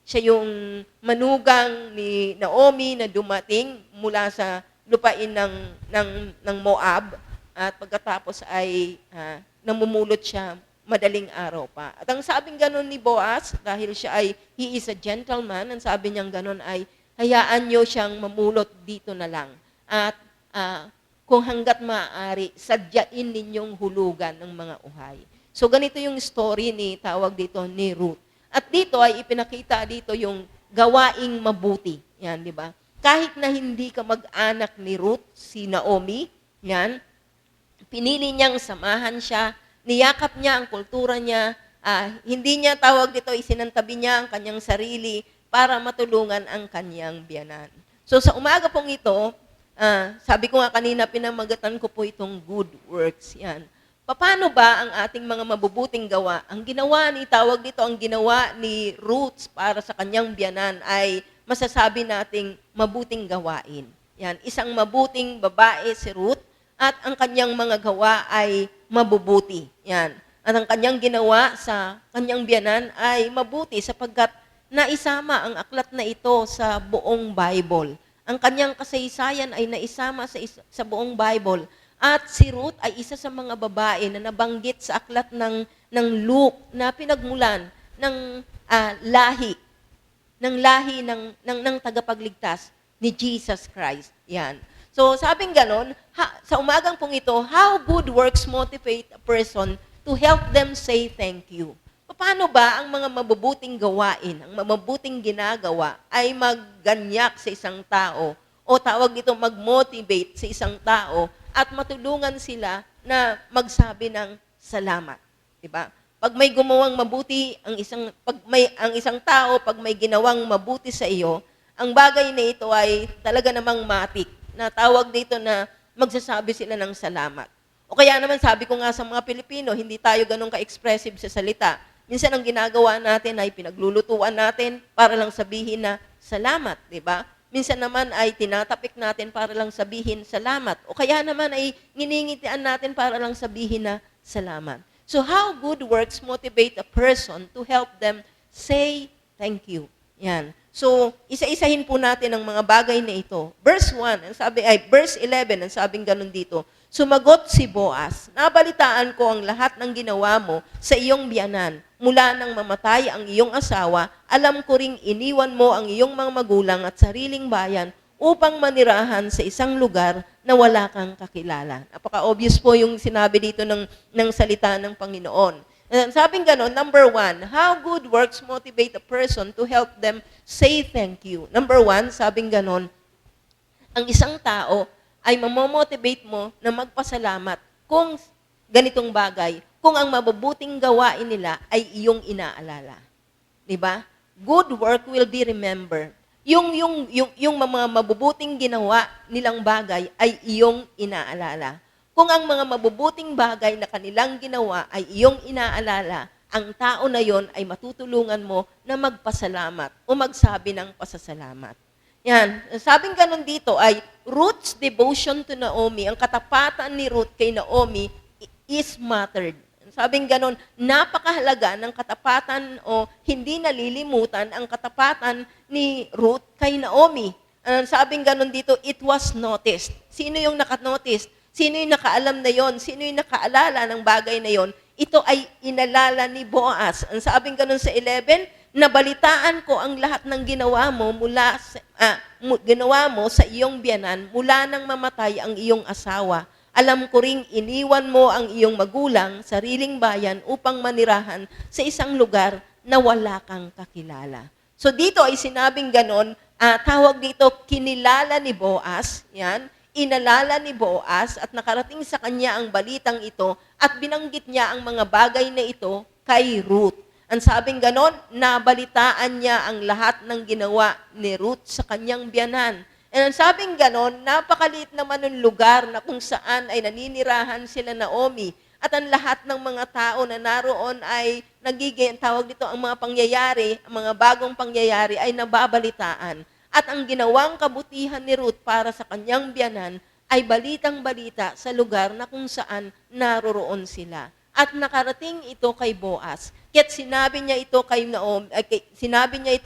Speaker 6: siya yung manugang ni Naomi na dumating mula sa lupain ng Moab. At pagkatapos ay namumulot siya madaling araw pa. At ang sabing ganon ni Boaz, dahil he is a gentleman, ang sabi niyang ganon ay, hayaan niyo siyang mamulot dito na lang. At kung hanggat maaari, sadyain ninyong hulugan ng mga uhay. So ganito yung story ni Ruth. At dito ay ipinakita yung gawaing mabuti. Yan, di ba? Kahit na hindi ka mag-anak ni Ruth, si Naomi, yan, pinili niyang samahan siya, niyakap niya ang kultura niya, hindi niya isinantabi niya ang kanyang sarili para matulungan ang kanyang biyanan. So sa umaga pong ito, sabi ko nga kanina, pinamagatan ko po itong good works. Yan. paano ba ang ating mga mabubuting gawa? Ang ginawa ni Ruth para sa kanyang biyanan ay masasabi nating mabuting gawain. Yan, isang mabuting babae si Ruth at ang kanyang mga gawa ay mabubuti. Yan. At ang kanyang ginawa sa kanyang biyanan ay mabuti sapagkat naisama ang aklat na ito sa buong Bible. Ang kanyang kasaysayan ay naisama sa buong Bible. At si Ruth ay isa sa mga babae na nabanggit sa aklat ng Luke na pinagmulan ng lahi ng tagapagligtas ni Jesus Christ. Yan. So sabing ganon, sa umagang pong ito, how good works motivate a person to help them say thank you. Paano ba ang mga mabubuting gawain, ang mabubuting ginagawa ay magganyak sa isang tao o tawag dito mag-motivate sa isang tao at matulungan sila na magsabi ng salamat, 'di ba? Pag may gumawang mabuti ang isang tao, pag may ginawang mabuti sa iyo, ang bagay na ito ay talaga namang matik. Na tawag dito na magsasabi sila ng salamat. O kaya naman sabi ko nga sa mga Pilipino, hindi tayo ganun ka-expressive sa salita. Minsan ang ginagawa natin ay pinaglulutuan natin para lang sabihin na salamat, 'di ba? Minsan naman ay tinatapik natin para lang sabihin salamat. O kaya naman ay nginingitian natin para lang sabihin na salamat. So how good works motivate a person to help them say thank you. Yan. So, isa-isahin po natin ang mga bagay na ito. Verse 11, ang sabing ganun dito, sumagot si Boaz, nabalitaan ko ang lahat ng ginawa mo sa iyong biyanan. Mula nang mamatay ang iyong asawa, alam ko ring iniwan mo ang iyong mga magulang at sariling bayan upang manirahan sa isang lugar na wala kang kakilala. Napaka-obvious po yung sinabi dito ng salita ng Panginoon. Sabing ganon, number 1, how good works motivate a person to help them say thank you. Number 1, sabing ganon, ang isang tao ay mamomotivate mo na magpasalamat kung ganitong bagay, kung ang mabubuting gawain nila ay iyong inaalala. 'Di ba? Good work will be remembered. Yung mga mabubuting ginawa nilang bagay ay iyong inaalala. Kung ang mga mabubuting bagay na kanilang ginawa ay iyong inaalala, ang tao na yon ay matutulungan mo na magpasalamat o magsabi ng pasasalamat. Yan. Sabing ganun dito ay Ruth's devotion to Naomi, ang katapatan ni Ruth kay Naomi is mattered. Sabing ganun, napakahalaga ng katapatan o hindi nalilimutan ang katapatan ni Ruth kay Naomi. Sabing ganun dito, it was noticed. Sino yung nakanotice? Sino yung nakaalam na yon? Sino yung nakaalala ng bagay na yon? Ito ay inalala ni Boaz. Ang sabing ganun sa 11, nabalitaan ko ang lahat ng ginawa mo sa iyong biyanan mula nang mamatay ang iyong asawa. Alam ko ring iniwan mo ang iyong magulang, sariling bayan upang manirahan sa isang lugar na wala kang kakilala. So dito ay sinabing ganon, tawag dito kinilala ni Boaz, yan, inalala ni Boaz at nakarating sa kanya ang balitang ito at binanggit niya ang mga bagay na ito kay Ruth. Ang sabing ganon, nabalitaan niya ang lahat ng ginawa ni Ruth sa kanyang biyanan. And ang sabing ganon, napakaliit naman ng lugar na kung saan ay naninirahan sila Naomi at ang lahat ng mga tao na naroon ay nagiging, tawag dito, ang mga pangyayari, ang mga bagong pangyayari ay nababalitaan. At ang ginawang kabutihan ni Ruth para sa kanyang biyanan ay balitang-balita sa lugar na kung saan naroroon sila. At nakarating ito kay Boaz. Kaya't sinabi niya ito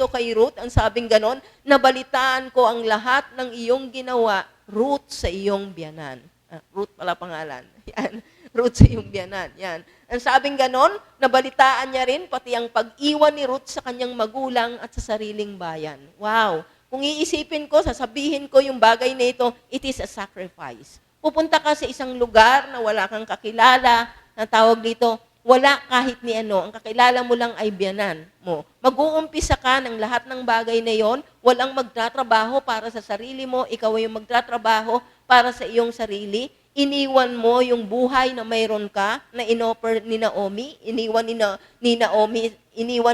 Speaker 6: kay Ruth, ang sabing ganon, nabalitaan ko ang lahat ng iyong ginawa, Ruth, sa iyong biyanan. Ruth pala pangalan. Yan. Ruth sa iyong biyanan. Yan. Ang sabing ganon, nabalitaan niya rin pati ang pag-iwan ni Ruth sa kanyang magulang at sa sariling bayan. Wow! Kung iisipin ko, sasabihin ko yung bagay na ito, it is a sacrifice. Pupunta ka sa isang lugar na wala kang kakilala, na tawag dito, wala kahit ni ano, ang kakilala mo lang ay biyanan mo. Mag-uumpisa ka ng lahat ng bagay na yon, walang magtatrabaho para sa sarili mo, ikaw ay yung magtatrabaho para sa iyong sarili. Iniwan mo yung buhay na mayroon ka, na inoffer ni Naomi, iniwan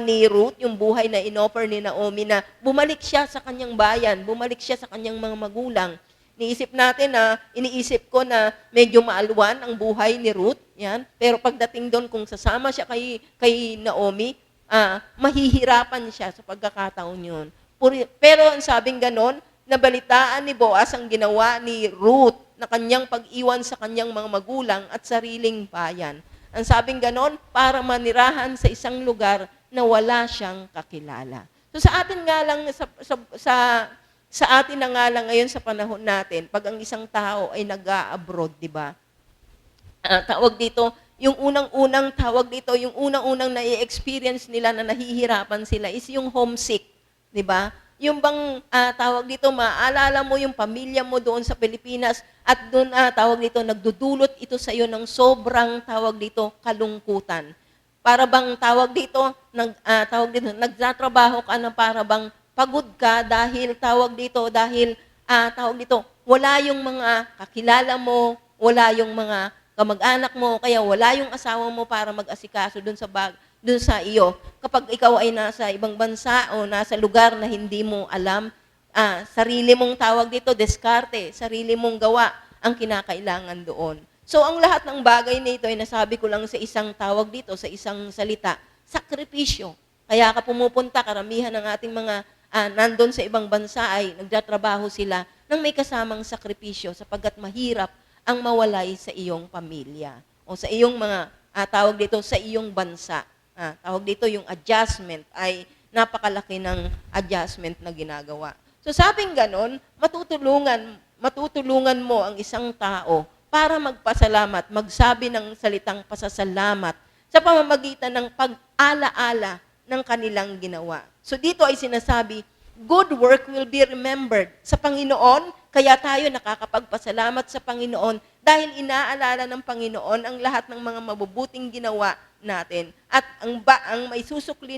Speaker 6: ni Ruth yung buhay na inoffer ni Naomi na bumalik siya sa kanyang bayan, bumalik siya sa kanyang mga magulang. Iniisip ko na medyo maalwan ang buhay ni Ruth, yan. Pero pagdating doon, kung sasama siya kay Naomi, mahihirapan siya sa pagkakataon yun. Pero ang sabing ganon, nabalitaan ni Boaz ang ginawa ni Ruth na kanyang pag-iwan sa kanyang mga magulang at sariling bayan. Ang sabing ganon, para manirahan sa isang lugar na wala siyang kakilala. So sa atin nga lang, sa atin na nga lang ngayon sa panahon natin, pag ang isang tao ay nag-a-abroad, di ba? Yung unang-unang na-experience nila na nahihirapan sila is yung homesick, di ba? Yung bang maalala mo yung pamilya mo doon sa Pilipinas at doon nagdudulot ito sa iyo ng sobrang kalungkutan. Para bang nagtatrabaho ka na para bang pagod ka dahil wala yung mga kakilala mo, wala yung mga kamag-anak mo, kaya wala yung asawa mo para mag-asikaso dun sa iyo. Kapag ikaw ay nasa ibang bansa o nasa lugar na hindi mo alam, sarili mong diskarte, sarili mong gawa ang kinakailangan doon. So ang lahat ng bagay na ito ay nasabi ko lang sa isang sa isang salita, sakripisyo. Kaya ka pumupunta, karamihan ng ating mga nandun sa ibang bansa ay nagtatrabaho sila nang may kasamang sakripisyo sapagkat mahirap ang mawalay sa iyong pamilya o sa iyong mga sa iyong bansa. Yung adjustment ay napakalaki ng adjustment na ginagawa. So sabing ganon, matutulungan mo ang isang tao para magpasalamat, magsabi ng salitang pasasalamat sa pamamagitan ng pag-alaala ng kanilang ginawa. So dito ay sinasabi, good work will be remembered sa Panginoon, kaya tayo nakakapagpasalamat sa Panginoon dahil inaalala ng Panginoon ang lahat ng mga mabubuting ginawa natin. At ang may susukli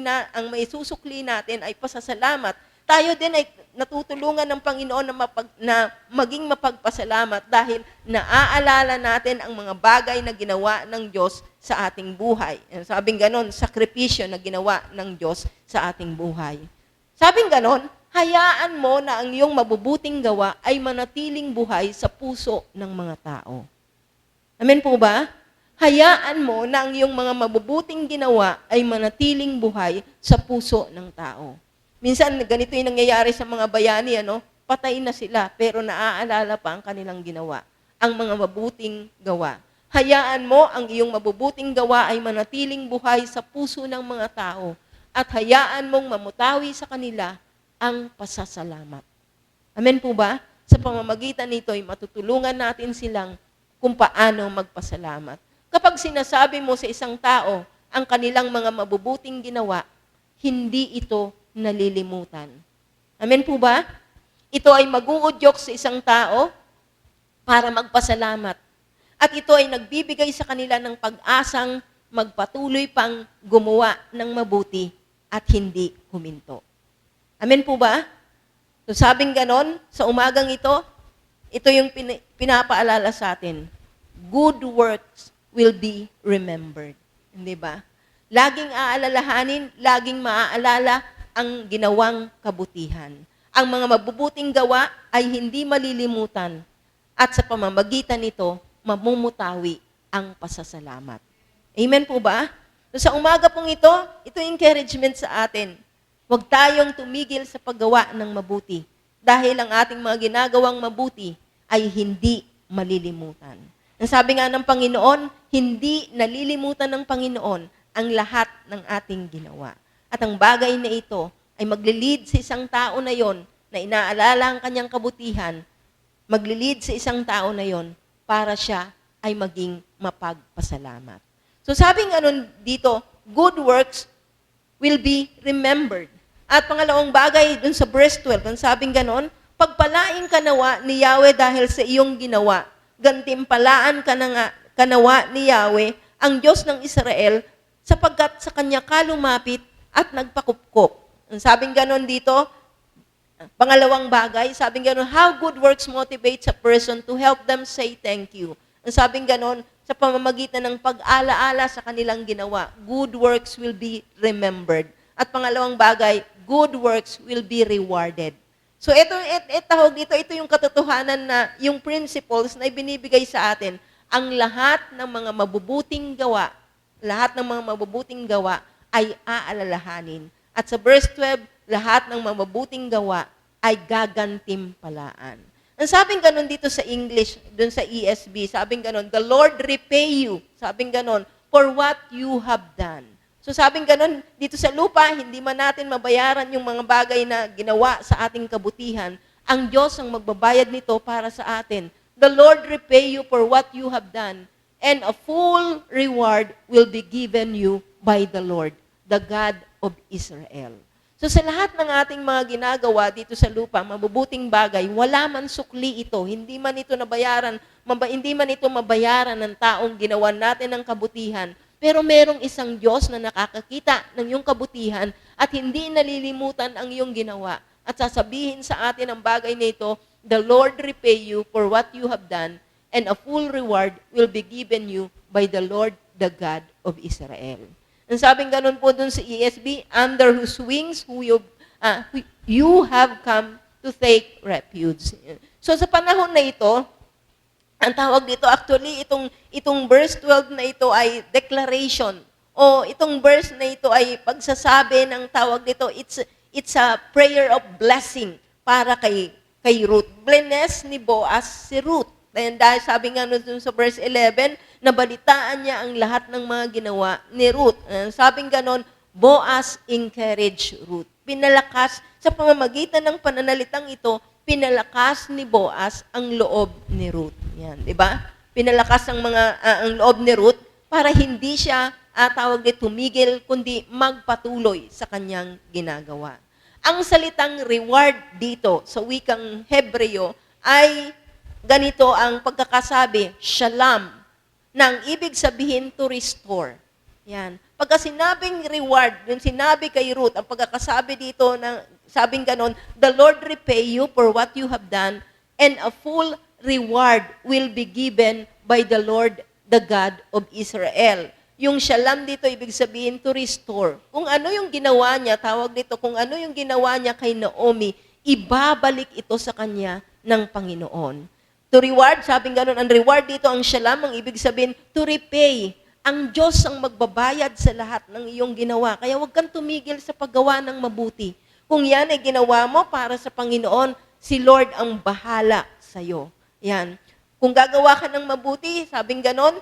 Speaker 6: natin ay pasasalamat. Tayo din ay natutulungan ng Panginoon na maging mapagpasalamat dahil naaalala natin ang mga bagay na ginawa ng Diyos sa ating buhay. Sabing ganon, sakripisyo na ginawa ng Diyos sa ating buhay. Sabing ganon, hayaan mo na ang iyong mabubuting gawa ay manatiling buhay sa puso ng mga tao. Amen po ba? Hayaan mo na ang iyong mga mabubuting ginawa ay manatiling buhay sa puso ng tao. Minsan, ganito yung nangyayari sa mga bayani, patay na sila, pero naaalala pa ang kanilang ginawa, ang mga mabuting gawa. Hayaan mo ang iyong mabubuting gawa ay manatiling buhay sa puso ng mga tao at hayaan mong mamutawi sa kanila ang pasasalamat. Amen po ba? Sa pamamagitan nito ay matutulungan natin silang kung paano magpasalamat. Kapag sinasabi mo sa isang tao ang kanilang mga mabubuting ginawa, hindi ito nalilimutan. Amen po ba? Ito ay mag-uudyok sa isang tao para magpasalamat. At ito ay nagbibigay sa kanila ng pag-asang magpatuloy pang gumawa ng mabuti at hindi huminto. Amen po ba? So sabing ganon, sa umagang ito yung pinapaalala sa atin. Good works will be remembered. Hindi ba? Laging aalalahanin, laging maaalala ang ginawang kabutihan. Ang mga mabubuting gawa ay hindi malilimutan at sa pamamagitan nito, mamumutawi ang pasasalamat. Amen po ba? So, sa umaga pong ito yung encouragement sa atin. Huwag tayong tumigil sa paggawa ng mabuti dahil ang ating mga ginagawang mabuti ay hindi malilimutan. Ang sabi nga ng Panginoon, hindi nalilimutan ng Panginoon ang lahat ng ating ginawa. At ang bagay na ito ay maglilid sa isang tao na yon na inaalala ang kanyang kabutihan, maglilid sa isang tao na yon para siya ay maging mapagpasalamat. So sabing dito, good works will be remembered. At pangalawang bagay dun sa verse 12, ang sabing ganon, pagpalain ka nawa ni Yahweh dahil sa iyong ginawa, gantimpalaan ka nawa ni Yahweh, ang Diyos ng Israel, sapagkat sa kanya ka lumapit at nagpakupkop. Ang sabing ganon dito, pangalawang bagay, sabing ganon, how good works motivates a person to help them say thank you. Ang sabing ganon, sa pamamagitan ng pag-alaala sa kanilang ginawa, good works will be remembered. At pangalawang bagay, good works will be rewarded. So tawag dito, ito yung katotohanan na yung principles na ibinibigay sa atin, ang lahat ng mga mabubuting gawa ay aalalahanin. At sa verse 12, lahat ng mabubuting gawa ay gagantimpalaan. Ang sabing ganon dito sa English, dun sa ESV, sabing ganon, the Lord repay you, sabing ganon, for what you have done. So sabing ganon, dito sa lupa, hindi man natin mabayaran yung mga bagay na ginawa sa ating kabutihan, ang Diyos ang magbabayad nito para sa atin. The Lord repay you for what you have done, and a full reward will be given you by the Lord, the God of Israel. So sa lahat ng ating mga ginagawa dito sa lupa, mabubuting bagay, wala man sukli ito, hindi man ito mabayaran ng taong ginawa natin ng kabutihan, pero merong isang Diyos na nakakakita ng iyong kabutihan at hindi nalilimutan ang iyong ginawa. At sasabihin sa atin ang bagay na ito, the Lord repay you for what you have done, and a full reward will be given you by the Lord, the God of Israel. Ang sabing ganun po dun sa ESV, under whose wings you have come to take refuge. So sa panahon na ito, ang tawag dito, actually, itong verse 12 na ito ay declaration. O itong verse na ito ay pagsasabi ng tawag dito, it's a prayer of blessing para kay Ruth. Bless ni Boaz si Ruth. And dahil sabi nga nun sa verse 11, nabalitaan niya ang lahat ng mga ginawa ni Ruth. Sabing ganon, Boaz encouraged Ruth. Pinalakas, sa pamamagitan ng pananalitang ito, pinalakas ni Boaz ang loob ni Ruth. Yan, di ba? Pinalakas ang loob ni Ruth para hindi siya tawag ni tumigil, kundi magpatuloy sa kanyang ginagawa. Ang salitang reward dito sa wikang Hebreo ay ganito ang pagkakasabi, shalom, na ang ibig sabihin to restore. Yan. Pagka sinabing reward, yung sinabi kay Ruth, ang pagkakasabi dito, sabing ganon, the Lord repay you for what you have done, and a full reward will be given by the Lord, the God of Israel. Yung shalom dito, ibig sabihin to restore. Kung ano yung ginawa niya, tawag dito, kung ano yung ginawa niya kay Naomi, ibabalik ito sa kanya ng Panginoon. To reward, sabing ganun, ang reward dito, ang shalom, ang ibig sabihin, to repay. Ang Diyos ang magbabayad sa lahat ng iyong ginawa. Kaya huwag kang tumigil sa paggawa ng mabuti. Kung yan ay ginawa mo para sa Panginoon, si Lord ang bahala sa'yo. Yan. Kung gagawa ka ng mabuti, sabing ganon,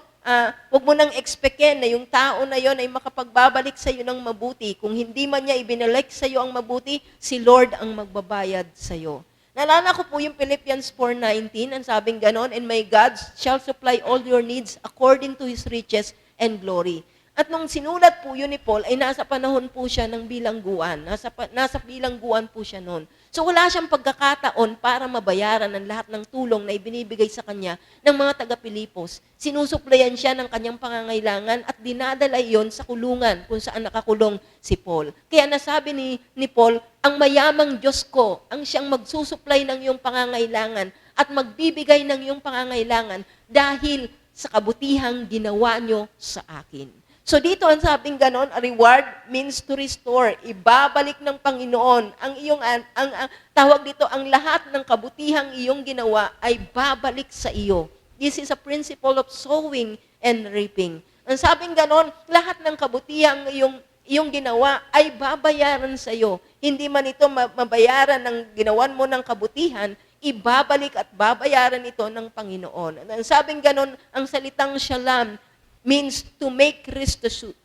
Speaker 6: huwag mo nang expectin na yung tao na yon ay makapagbabalik sa'yo ng mabuti. Kung hindi man niya ibinalik sa'yo ang mabuti, si Lord ang magbabayad sa'yo. Naalala ko po yung Philippians 4:19, ang sabing ganon, and my God shall supply all your needs according to His riches and glory. At nung sinulat po yun ni Paul, ay nasa panahon po siya ng bilangguan. Nasa bilangguan po siya noon. So wala siyang pagkakataon para mabayaran ang lahat ng tulong na ibinibigay sa kanya ng mga taga-Pilipos. Sinusuplayan siya ng kanyang pangangailangan at dinadala iyon sa kulungan kung saan nakakulong si Paul. Kaya nasabi ni Paul, ang mayamang Diyos ko ang siyang magsusuplay ng iyong pangangailangan at magbibigay ng iyong pangangailangan dahil sa kabutihang ginawa niyo sa akin. So dito ang sabing ganon, a reward means to restore. Ibabalik ng Panginoon ang iyong tawag dito, ang lahat ng kabutihang iyong ginawa ay babalik sa iyo. This is a principle of sowing and reaping. Ang sabing ganon, lahat ng kabutihang iyong ginawa ay babayaran sa iyo. Hindi man ito mabayaran ng ginawan mo ng kabutihan, ibabalik at babayaran ito ng Panginoon. Ang sabing ganon, ang salitang shalom means to make restitution.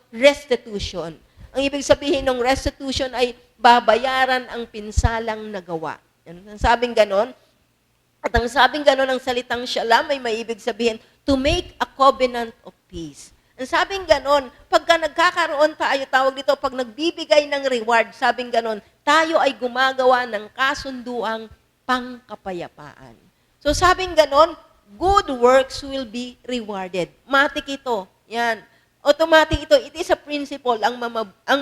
Speaker 6: Restitution. Ang ibig sabihin ng restitution ay babayaran ang pinsalang nagawa. Ang sabing ganon. At ang sabing ganon ng salitang shalom ay may ibig sabihin to make a covenant of peace. Ang sabing ganon, pagka nagkakaroon tayo, tawag dito, pag nagbibigay ng reward, sabing ganon, tayo ay gumagawa ng kasunduang pangkapayapaan. So sabing ganon, good works will be rewarded. Matik ito. Yan. Automatic ito. It is a principle. Ang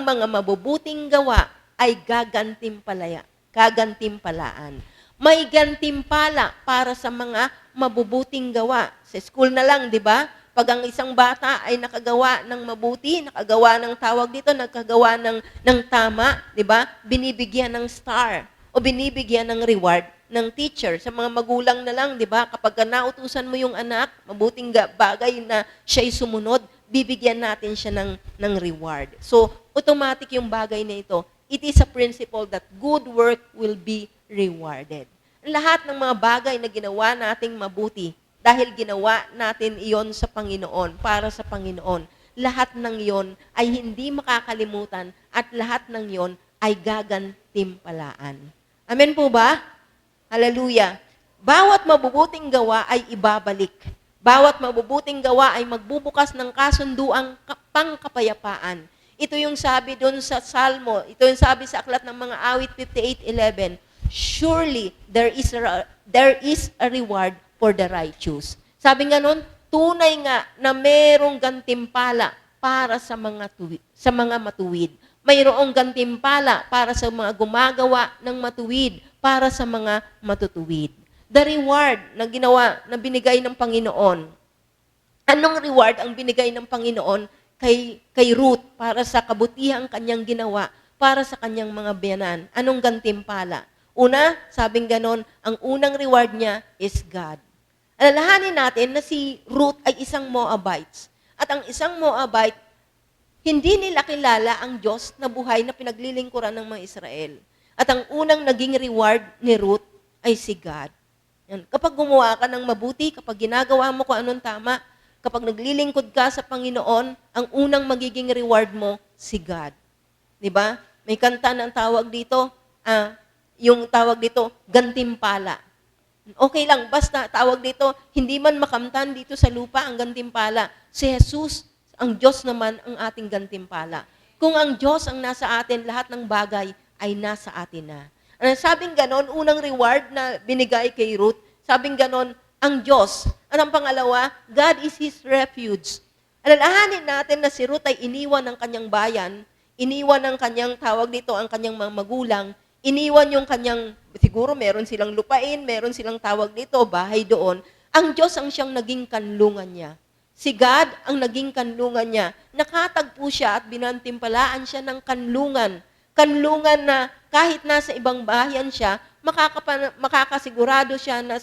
Speaker 6: mga mabubuting gawa ay gagantimpalaan. May gantimpala para sa mga mabubuting gawa. Sa school na lang, di ba? Pag ang isang bata ay nakagawa ng mabuti, nakagawa ng tawag dito, nakagawa ng tama, di ba? Binibigyan ng star. o binibigyan ng reward ng teacher. Sa mga magulang na lang, di ba? Kapag nautusan mo yung anak, mabuting bagay na siya'y sumunod, bibigyan natin siya ng reward. So, automatic yung bagay na ito. It is a principle that good work will be rewarded. Lahat ng mga bagay na ginawa nating mabuti, dahil ginawa natin iyon sa Panginoon, para sa Panginoon, lahat ng iyon ay hindi makakalimutan at lahat ng iyon ay gagantimpalaan. Amen po ba? Hallelujah. Bawat mabubuting gawa ay ibabalik. Bawat mabubuting gawa ay magbubukas ng kasunduang pangkapayapaan. Ito yung sabi doon sa Salmo, ito yung sabi sa aklat ng mga awit 58:11. Surely there is a reward for the righteous. Sabi nga noon, tunay nga na merong gantimpala para sa mga matuwid. Mayroong gantimpala para sa mga gumagawa ng matuwid, para sa mga matutuwid. The reward na binigay ng Panginoon. Anong reward ang binigay ng Panginoon kay Ruth para sa kabutihang kanyang ginawa para sa kanyang mga biyanan? Anong gantimpala? Una, sabing ganon, ang unang reward niya is God. Alalahanin natin na si Ruth ay isang Moabite. At ang isang Moabite, hindi nila kilala ang Diyos na buhay na pinaglilingkuran ng mga Israel. At ang unang naging reward ni Ruth ay si God. Yan. Kapag gumawa ka ng mabuti, kapag ginagawa mo kung anong tama, kapag naglilingkod ka sa Panginoon, ang unang magiging reward mo, si God. Diba? May kanta ng tawag dito, yung tawag dito, gantimpala. Okay lang, basta tawag dito, hindi man makamtan dito sa lupa ang gantimpala. Si Jesus, ang Diyos naman ang ating gantimpala. Kung ang Diyos ang nasa atin, lahat ng bagay ay nasa atin na. Sabing ganon, unang reward na binigay kay Ruth, sabing ganon, ang Diyos. Anong pangalawa? God is His refuge. Alalahanin natin na si Ruth ay iniwan ng kanyang bayan, iniwan ng kanyang tawag dito, ang kanyang mga magulang, iniwan yung kanyang, siguro meron silang lupain, meron silang tawag dito, bahay doon. Ang Diyos ang siyang naging kanlungan niya. Si God ang naging kanlungan niya. Nakatagpo siya at binantimpalaan siya ng kanlungan. Kanlungan na kahit nasa ibang bayan siya, makakasigurado siya na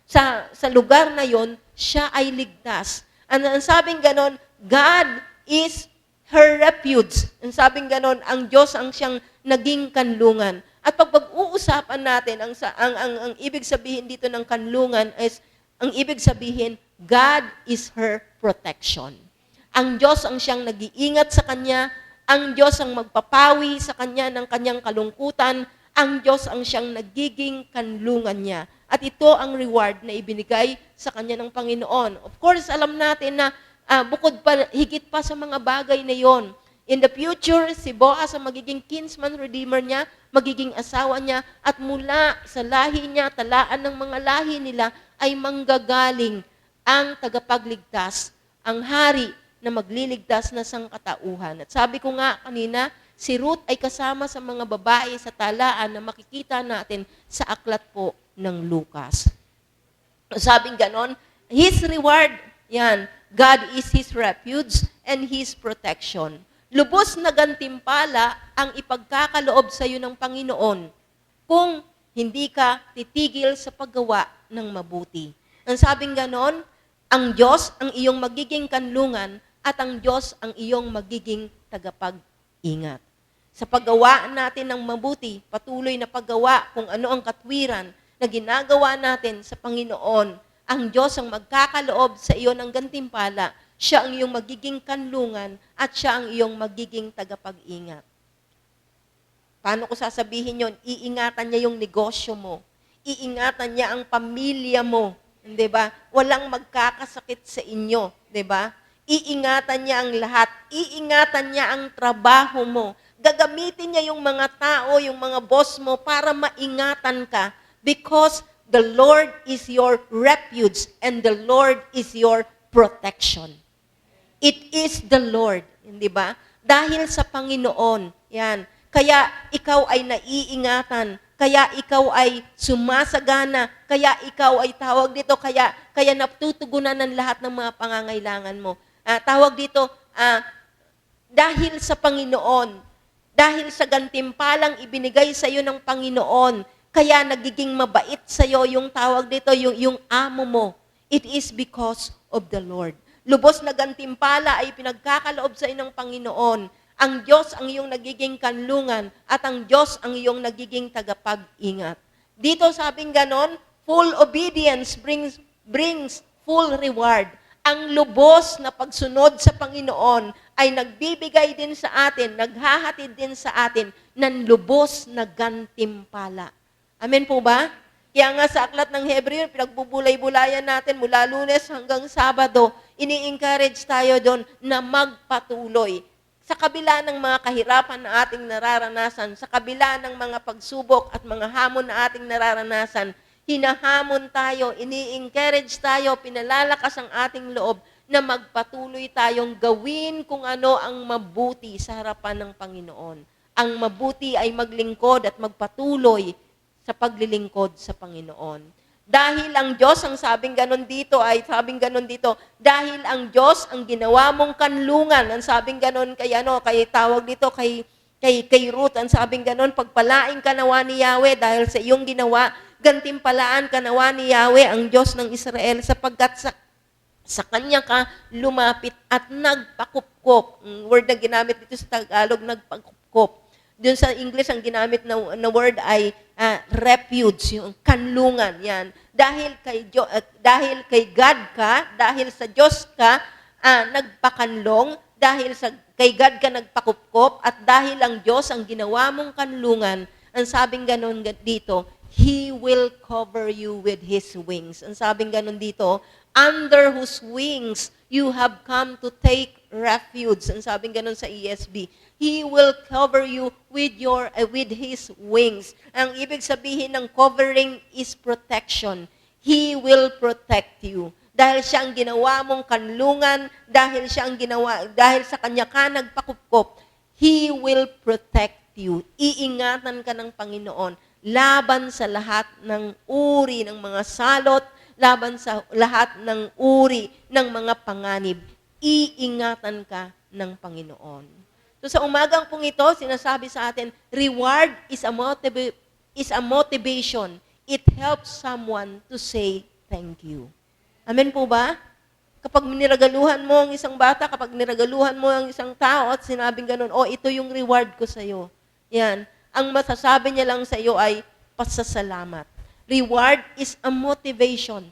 Speaker 6: sa lugar na yon siya ay ligtas. Ang sabing ganon, God is her refuge. Ang sabing ganon, ang Diyos ang siyang naging kanlungan. At pag-uusapan natin, ang ibig sabihin dito ng kanlungan is, ang ibig sabihin, God is her protection. Ang Diyos ang siyang nag-iingat sa kanya, ang Diyos ang magpapawi sa kanya ng kanyang kalungkutan, ang Diyos ang siyang nagiging kanlungan niya. At ito ang reward na ibinigay sa kanya ng Panginoon. Of course, alam natin na bukod pa, higit pa sa mga bagay na yon. In the future, si Boaz ang magiging kinsman redeemer niya, magiging asawa niya, at mula sa lahi niya, talaan ng mga lahi nila, ay manggagaling ang tagapagligtas, ang hari na magliligtas na sangkatauhan. At sabi ko nga kanina, si Ruth ay kasama sa mga babae sa talaan na makikita natin sa aklat po ng Lucas. Sabing ganon, His reward, yan, God is His refuge and His protection. Lubos na gantimpala ang ipagkakaloob sa iyo ng Panginoon kung hindi ka titigil sa paggawa ng mabuti. Ang sabing ganon, ang Diyos ang iyong magiging kanlungan at ang Diyos ang iyong magiging tagapag-ingat. Sa paggawa natin ng mabuti, patuloy na paggawa kung ano ang katwiran na ginagawa natin sa Panginoon, ang Diyos ang magkakaloob sa iyo ng gantimpala, siya ang iyong magiging kanlungan at siya ang iyong magiging tagapag-ingat. Paano ko sasabihin yon? Iingatan niya yung negosyo mo. Iingatan niya ang pamilya mo. Di ba? Walang magkakasakit sa inyo. Di ba? Iingatan niya ang lahat. Iingatan niya ang trabaho mo. Gagamitin niya yung mga tao, yung mga boss mo para maingatan ka because the Lord is your refuge and the Lord is your protection. It is the Lord. Di ba? Dahil sa Panginoon. Yan. Kaya ikaw ay naiingatan. Kaya ikaw ay sumasagana, kaya ikaw ay tawag dito, kaya natutugunan ng lahat ng mga pangangailangan mo. Tawag dito, dahil sa Panginoon, dahil sa gantimpalang ibinigay sa iyo ng Panginoon, kaya nagiging mabait sa'yo yung tawag dito, yung amo mo. It is because of the Lord. Lubos na gantimpala ay pinagkakaloob sa ng Panginoon. Ang Diyos ang iyong nagiging kanlungan at ang Diyos ang iyong nagiging tagapag-ingat. Dito sabing ganon, full obedience brings full reward. Ang lubos na pagsunod sa Panginoon ay nagbibigay din sa atin, naghahatid din sa atin ng lubos na gantimpala. Amen po ba? Kaya nga sa aklat ng Hebreo, pinagbubulay-bulayan natin mula Lunes hanggang Sabado, ini-encourage tayo doon na magpatuloy. Sa kabila ng mga kahirapan na ating nararanasan, sa kabila ng mga pagsubok at mga hamon na ating nararanasan, hinahamon tayo, ini-encourage tayo, pinalalakas ang ating loob na magpatuloy tayong gawin kung ano ang mabuti sa harapan ng Panginoon. Ang mabuti ay maglingkod at magpatuloy sa paglilingkod sa Panginoon. Dahil ang Diyos, ang sabing ganon dito, dahil ang Diyos ang ginawa mong kanlungan, ang sabing ganon kay tawag dito, kay Ruth, ang sabing ganon, pagpalaing ka nawa ni Yahweh dahil sa iyong ginawa, gantimpalaan ka nawa ni Yahweh, ang Diyos ng Israel, sapagkat sa Kanya ka lumapit at nagpakupkop. Ang word na ginamit dito sa Tagalog, nagpakupkop. Doon sa English, ang ginamit na word ay refuge, yung kanlungan. Yan. Dahil kay God ka, dahil sa Diyos ka nagpakanlong, dahil kay God ka nagpakupkop, at dahil ang Diyos ang ginawa mong kanlungan, ang sabing ganon dito, He will cover you with His wings. Ang sabing ganon dito, under whose wings you have come to take refuge. Ang sabing ganon sa ESV. He will cover you with His wings. Ang ibig sabihin ng covering is protection. He will protect you. Dahil siya ang ginawa mong kanlungan, dahil sa Kanya ka nagpakupkop, He will protect you. Iingatan ka ng Panginoon laban sa lahat ng uri ng mga salot, laban sa lahat ng uri ng mga panganib. Iingatan ka ng Panginoon. So sa umagang pong ito, sinasabi sa atin, reward is a motivation. It helps someone to say thank you. Amen po ba? Kapag niragaluhan mo ang isang bata, kapag niragaluhan mo ang isang tao at sinabing ganun, ito yung reward ko sa'yo. Yan. Ang masasabi niya lang sa iyo ay pasasalamat. Reward is a motivation.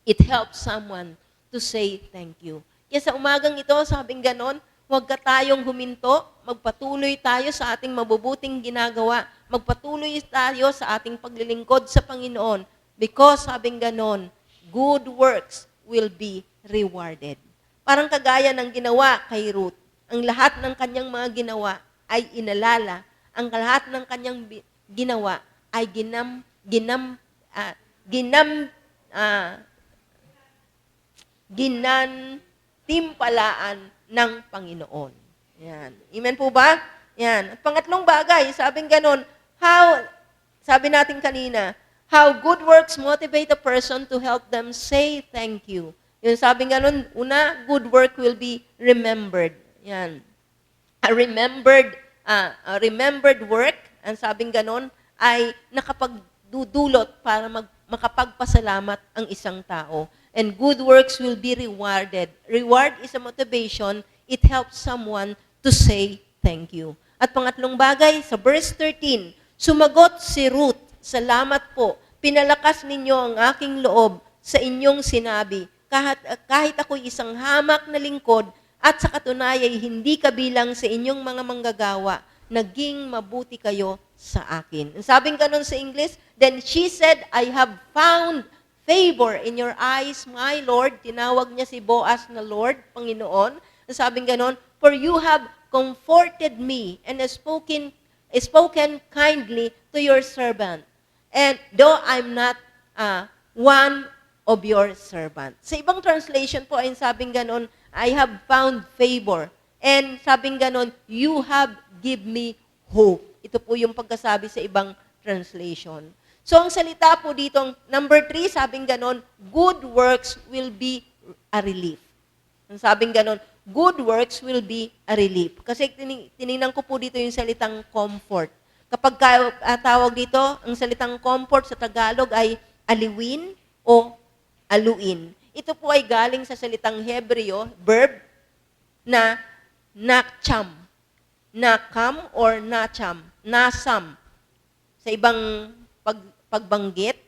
Speaker 6: It helps someone to say thank you. Kaya sa umagang ito, sabing ganon, huwag ka tayong huminto, magpatuloy tayo sa ating mabubuting ginagawa, magpatuloy tayo sa ating paglilingkod sa Panginoon, because sabing ganon, good works will be rewarded. Parang kagaya ng ginawa kay Ruth, ang lahat ng kanyang mga ginawa ay inalala, ang lahat ng kanyang ginawa ay ginantimpalaan ng Panginoon. Yan. Amen po ba? Yan. At pangatlong bagay, sabing ganon, sabi natin kanina, how good works motivate a person to help them say thank you. Yung sabing ganon, una, good work will be remembered. Yan. A remembered work, ang sabing ganon, ay nakapagdudulot para makapagpasalamat ang isang tao. And good works will be rewarded. Reward is a motivation. It helps someone to say thank you. At pangatlong bagay, sa verse 13, sumagot si Ruth, salamat po, pinalakas ninyo ang aking loob sa inyong sinabi, kahit ako'y isang hamak na lingkod, at sa katunayay hindi kabilang sa inyong mga manggagawa, naging mabuti kayo sa akin. Ang sabing ganon sa English, then she said, I have found favor in your eyes, my Lord. Tinawag niya si Boaz na Lord, Panginoon. Ang sabing ganon, for you have comforted me and spoken kindly to your servant. And though I'm not one of your servants. Sa ibang translation po ay sabing ganon, I have found favor. And sabing ganon, you have give me hope. Ito po yung pagkasabi sa ibang translation. So ang salita po dito, number 3, sabing ganon, good works will be a relief. Ang sabing ganon, good works will be a relief. Kasi tinignan ko po dito yung salitang comfort. Kapag tawag dito, ang salitang comfort sa Tagalog ay aliwin o aluin. Ito po ay galing sa salitang Hebreo, verb na nakcham. Nakam or nacham. Nasam. Sa ibang pagbanggit.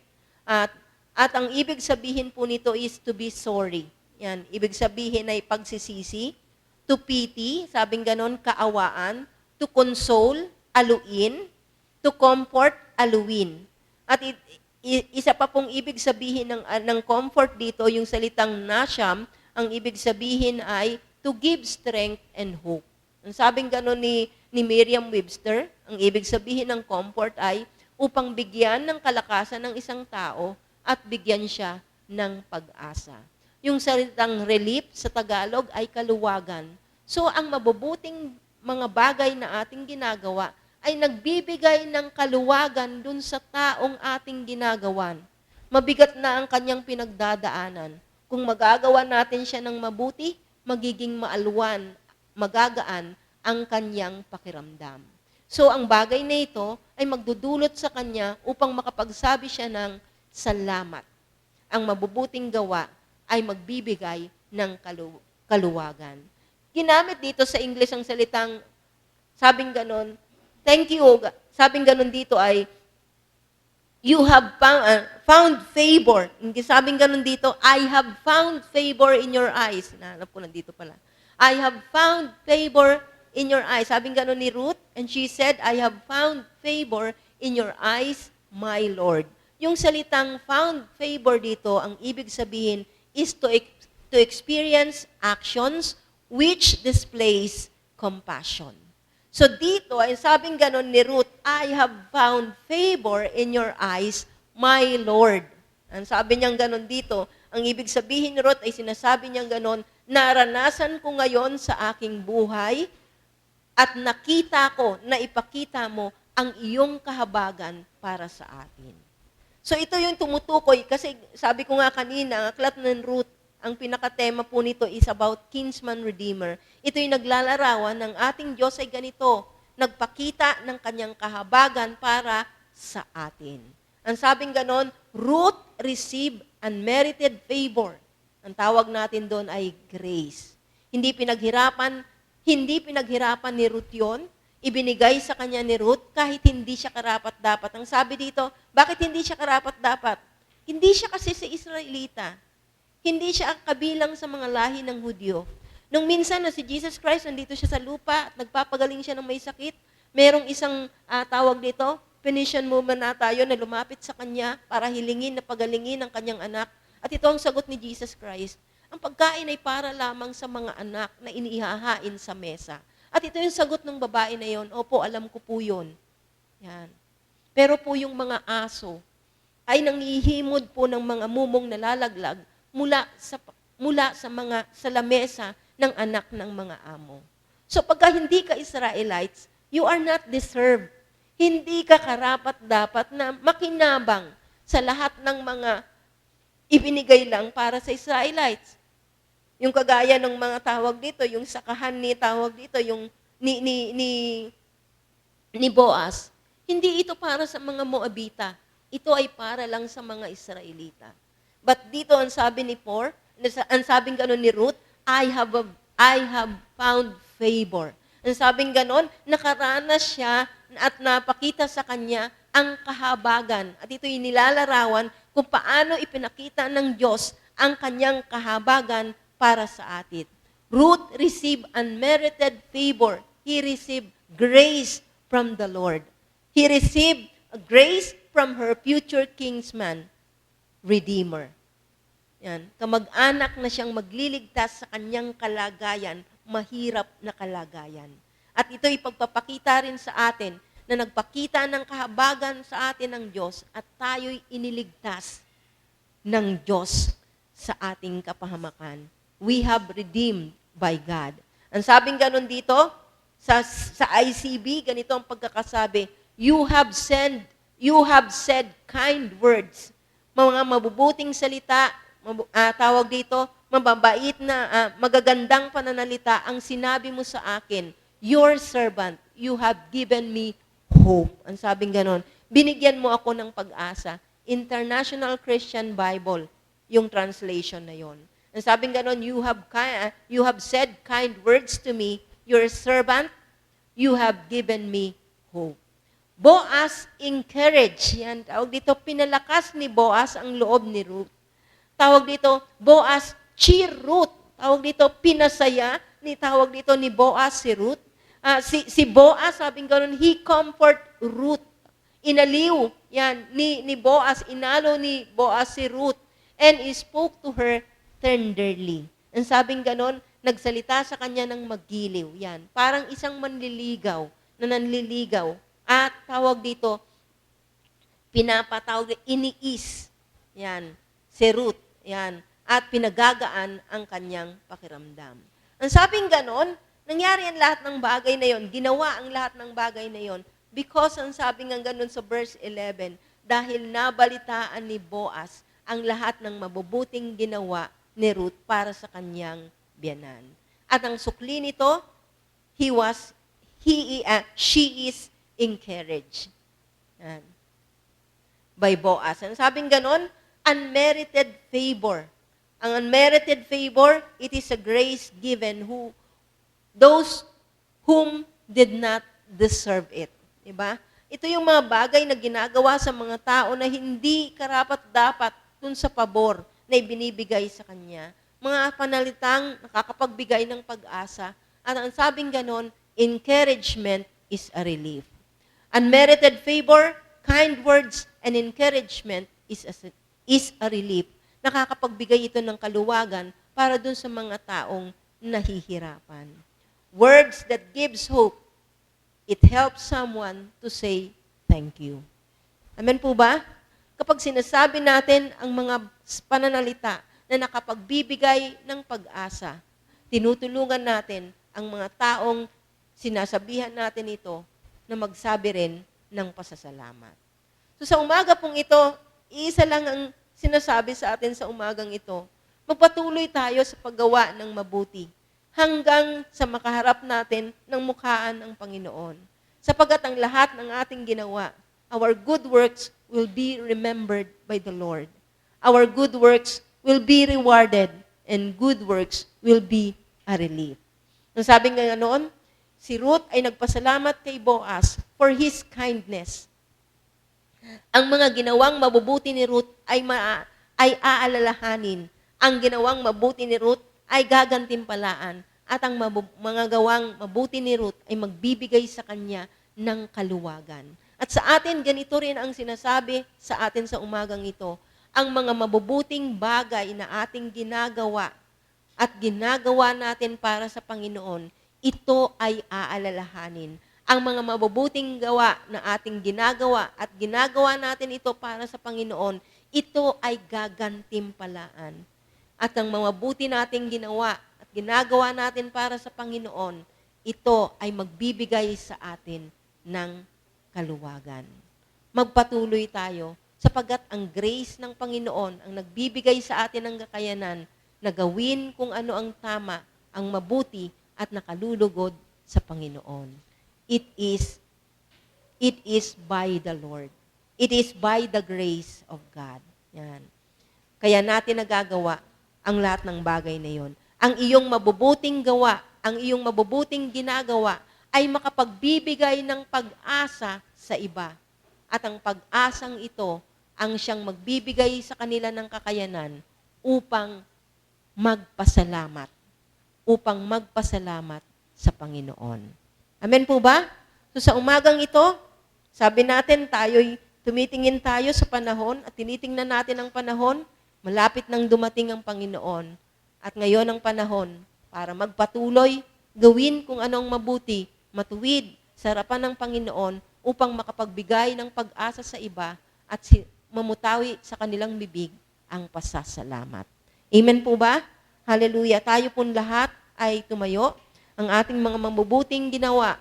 Speaker 6: At ang ibig sabihin po nito is to be sorry. Yan, ibig sabihin ay pagsisisi. To pity, sabing ganon, kaawaan. To console, aluin. To comfort, aluin. At isa pa pong ibig sabihin ng comfort dito, yung salitang nasham, ang ibig sabihin ay to give strength and hope. Ang sabing ganon ni Merriam-Webster, ang ibig sabihin ng comfort ay upang bigyan ng kalakasan ng isang tao at bigyan siya ng pag-asa. Yung salitang relief sa Tagalog ay kaluwagan. So, ang mabubuting mga bagay na ating ginagawa ay nagbibigay ng kaluwagan dun sa taong ating ginagawan. Mabigat na ang kanyang pinagdadaanan. Kung magagawa natin siya ng mabuti, magiging maalwan, magagaan ang kanyang pakiramdam. So, ang bagay na ito ay magdudulot sa kanya upang makapagsabi siya ng salamat. Ang mabubuting gawa ay magbibigay ng kaluwagan. Ginamit dito sa English ang salitang, sabing ganon, thank you, sabing ganon dito ay, you have found favor. Sabing ganon dito, I have found favor in your eyes. Nahanap ko nandito pala. I have found favor in your eyes. Sabing ganon ni Ruth, and she said, I have found favor in your eyes, my Lord. Yung salitang found favor dito, ang ibig sabihin is to experience actions which displays compassion. So dito, ay sabing ganon ni Ruth, I have found favor in your eyes, my Lord. Ang sabi niyang ganon dito, ang ibig sabihin ni Ruth ay sinasabi niyang ganon, naranasan ko ngayon sa aking buhay at nakita ko na ipakita mo ang iyong kahabagan para sa atin. So ito yung tumutukoy, kasi sabi ko nga kanina, ang aklat ng Ruth, ang pinakatema po nito is about kinsman redeemer. Ito yung naglalarawan ng ating Diyos ay ganito, nagpakita ng kanyang kahabagan para sa atin. Ang sabing ganon, Ruth received unmerited favor. Ang tawag natin doon ay grace. Hindi pinaghirapan ni Ruth yun. Ibinigay sa kanya ni Ruth kahit hindi siya karapat-dapat. Ang sabi dito, bakit hindi siya karapat-dapat? Hindi siya kasi sa Israelita. Hindi siya kabilang sa mga lahi ng Hudyo. Nung minsan na si Jesus Christ, nandito siya sa lupa at nagpapagaling siya ng may sakit, merong isang tawag dito, Phoenician woman na tayo na lumapit sa kanya para hilingin na pagalingin ang kanyang anak. At ito ang sagot ni Jesus Christ. Ang pagkain ay para lamang sa mga anak na inihahain sa mesa. At ito yung sagot ng babae na yon, opo, alam ko po yun. Yan. Pero po yung mga aso ay nangihimod po ng mga mumong nalalaglag mula sa lamesa ng anak ng mga amo. So pagka hindi ka Israelites, you are not deserved. Hindi ka karapat-dapat na makinabang sa lahat ng mga ibinigay lang para sa Israelites. Yung kagaya ng mga tawag dito, yung sakahan ni tawag dito, yung ni Boaz, hindi ito para sa mga Moabita. Ito ay para lang sa mga Israelita. But dito ang sabi ni ang sabing ganon ni Ruth, I have found favor. Ang sabing ganon, nakaranas siya at napakita sa kanya ang kahabagan. At ito yung nilalarawan kung paano ipinakita ng Diyos ang kanyang kahabagan para sa atin. Ruth received unmerited favor. He received grace from the Lord. He received grace from her future kinsman, Redeemer. Yan. Kamag-anak na siyang magliligtas sa kanyang kalagayan, mahirap na kalagayan. At ito'y pagpapakita rin sa atin na nagpakita ng kahabagan sa atin ng Diyos at tayo'y iniligtas ng Diyos sa ating kapahamakan. We have redeemed by God. Ang sabing ganon dito, sa ICB, ganito ang pagkakasabi, you have said kind words. Mga mabubuting salita, tawag dito, mababait na, magagandang pananalita ang sinabi mo sa akin, your servant, you have given me hope. Ang sabing ganon, binigyan mo ako ng pag-asa. International Christian Bible, yung translation na yon. Ang sabing ganon, you have said kind words to me, your servant, you have given me hope. Boaz encourage. Yan, tawag dito, pinalakas ni Boaz ang loob ni Ruth. Tawag dito, Boaz cheer Ruth. Tawag dito, pinasaya tawag dito ni Boaz si Ruth. Si Boaz, sabing gano'n, he comfort Ruth. Inaliw yan ni Boaz, inalo ni Boaz si Ruth, and he spoke to her tenderly. Ang sabing gano'n, nagsalita sa kanya ng magiliw. Yan, parang isang manliligaw na nanliligaw. At tawag dito, pinapatawag, iniis. Yan, si Ruth. Yan, at pinagagaan ang kanyang pakiramdam. Ang sabing ganon, nangyari ang lahat ng bagay na yon, ginawa ang lahat ng bagay na yon, because ang sabing nga ganon sa verse 11, dahil nabalitaan ni Boaz ang lahat ng mabubuting ginawa ni Ruth para sa kanyang biyanan. At ang sukli nito, she is encouraged. Yan. By Boaz. Ang sabing ganon, unmerited favor. Ang unmerited favor, it is a grace given those whom did not deserve it. Diba? Ito yung mga bagay na ginagawa sa mga tao na hindi karapat-dapat dun sa pabor na ibinibigay sa kanya. Mga panalitang nakakapagbigay ng pag-asa. At ang sabing ganon, encouragement is a relief. Unmerited favor, kind words, and encouragement is a relief. Nakakapagbigay ito ng kaluwagan para dun sa mga taong nahihirapan. Words that gives hope. It helps someone to say thank you. Amen po ba? Kapag sinasabi natin ang mga pananalita na nakapagbibigay ng pag-asa, tinutulungan natin ang mga taong sinasabihan natin ito na magsabi rin ng pasasalamat. So sa umaga pong ito, isa lang ang sinasabi sa atin sa umagang ito. Magpatuloy tayo sa paggawa ng mabuti hanggang sa makaharap natin ng mukhaan ng Panginoon. Sapagat ang lahat ng ating ginawa, our good works will be remembered by the Lord. Our good works will be rewarded and good works will be a relief. Ang sabi nga noon, si Ruth ay nagpasalamat kay Boaz for his kindness. Ang mga ginawang mabubuti ni Ruth ay aalalahanin. Ang ginawang mabuti ni Ruth ay gagantimpalaan. At ang mga gawang mabuti ni Ruth ay magbibigay sa kanya ng kaluwagan. At sa atin, ganito rin ang sinasabi sa atin sa umagang ito. Ang mga mabubuting bagay na ating ginagawa at ginagawa natin para sa Panginoon, ito ay aalalahanin. Ang mga mabubuting gawa na ating ginagawa at ginagawa natin ito para sa Panginoon, ito ay gagantimpalaan. At ang mga mabuti nating ginawa at ginagawa natin para sa Panginoon, ito ay magbibigay sa atin ng kaluwagan. Magpatuloy tayo sapagkat ang grace ng Panginoon ang nagbibigay sa atin ng kakayanan na gawin kung ano ang tama, ang mabuti at nakalulugod sa Panginoon. It is by the Lord. It is by the grace of God. Yan. Kaya natin nagagawa ang lahat ng bagay na yon. Ang iyong mabubuting gawa, ang iyong mabubuting ginagawa ay makapagbibigay ng pag-asa sa iba. At ang pag-asang ito ang siyang magbibigay sa kanila ng kakayanan upang magpasalamat. Upang magpasalamat sa Panginoon. Amen po ba? So sa umagang ito, sabi natin tumitingin tayo sa panahon at tinitingnan natin ang panahon, malapit nang dumating ang Panginoon. At ngayon ang panahon para magpatuloy, gawin kung anong mabuti, matuwid sa harapan ng Panginoon upang makapagbigay ng pag-asa sa iba at mamutawi sa kanilang bibig ang pasasalamat. Amen po ba? Hallelujah. Tayo pong lahat ay tumayo. Ang ating mga mabubuting ginawa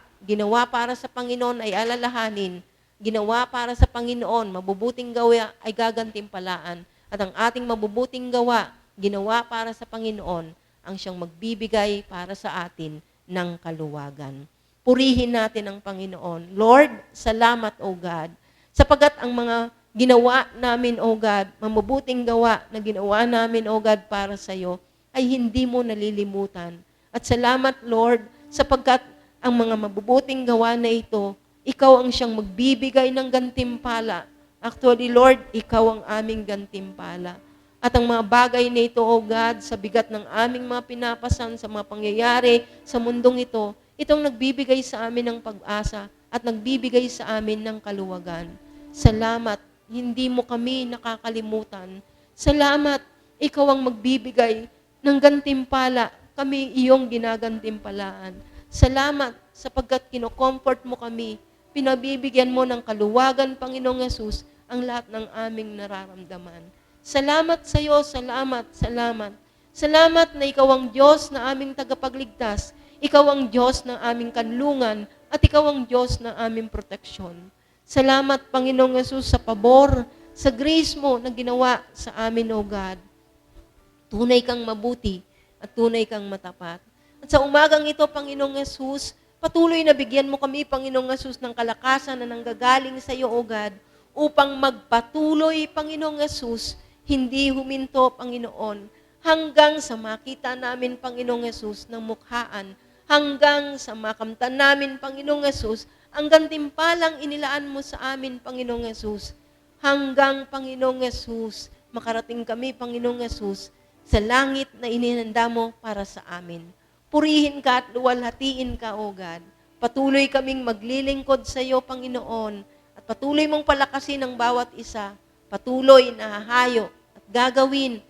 Speaker 6: para sa Panginoon ay alalahanin, ginawa para sa Panginoon, mabubuting gawa ay gagantimpalaan, at ang ating mabubuting gawa, ginawa para sa Panginoon, ang siyang magbibigay para sa atin ng kaluwagan. Purihin natin ang Panginoon. Lord, salamat, O God, sapagat ang mga ginawa namin, O God, mabubuting gawa na ginawa namin, O God, para sa iyo, ay hindi mo nalilimutan. At salamat, Lord, sapagkat ang mga mabubuting gawa na ito, ikaw ang siyang magbibigay ng gantimpala. Actually, Lord, ikaw ang aming gantimpala. At ang mga bagay na ito, O God, sa bigat ng aming mga pinapasan, sa mga pangyayari sa mundong ito, itong nagbibigay sa amin ng pag-asa at nagbibigay sa amin ng kaluwagan. Salamat, hindi mo kami nakakalimutan. Salamat, ikaw ang magbibigay ng gantimpala, kami iyong ginagantimpalaan. Salamat, sapagkat kino-comfort mo kami, pinabibigyan mo ng kaluwagan, Panginoong Yesus, ang lahat ng aming nararamdaman. Salamat sa iyo, salamat, salamat. Salamat na ikaw ang Diyos na aming tagapagligtas, ikaw ang Diyos ng aming kanlungan, at ikaw ang Diyos ng aming proteksyon. Salamat, Panginoong Yesus, sa pabor, sa grace mo na ginawa sa amin, O God. Tunay kang mabuti at tunay kang matapat. At sa umagang ito, Panginoong Yesus, patuloy na bigyan mo kami, Panginoong Yesus, ng kalakasan na nanggagaling sa iyo, O God, upang magpatuloy, Panginoong Yesus, hindi huminto, Panginoon, hanggang sa makita namin, Panginoong Yesus, ng mukhaan, hanggang sa makamtan namin, Panginoong Yesus, ang gantimpalang inilaan mo sa amin, Panginoong Yesus, hanggang, Panginoong Yesus, makarating kami, Panginoong Yesus, sa langit na ininanda mo para sa amin. Purihin ka at luwalhatiin ka, O God. Patuloy kaming maglilingkod sa iyo, Panginoon, at patuloy mong palakasin ang bawat isa. Patuloy na hahayo at gagawin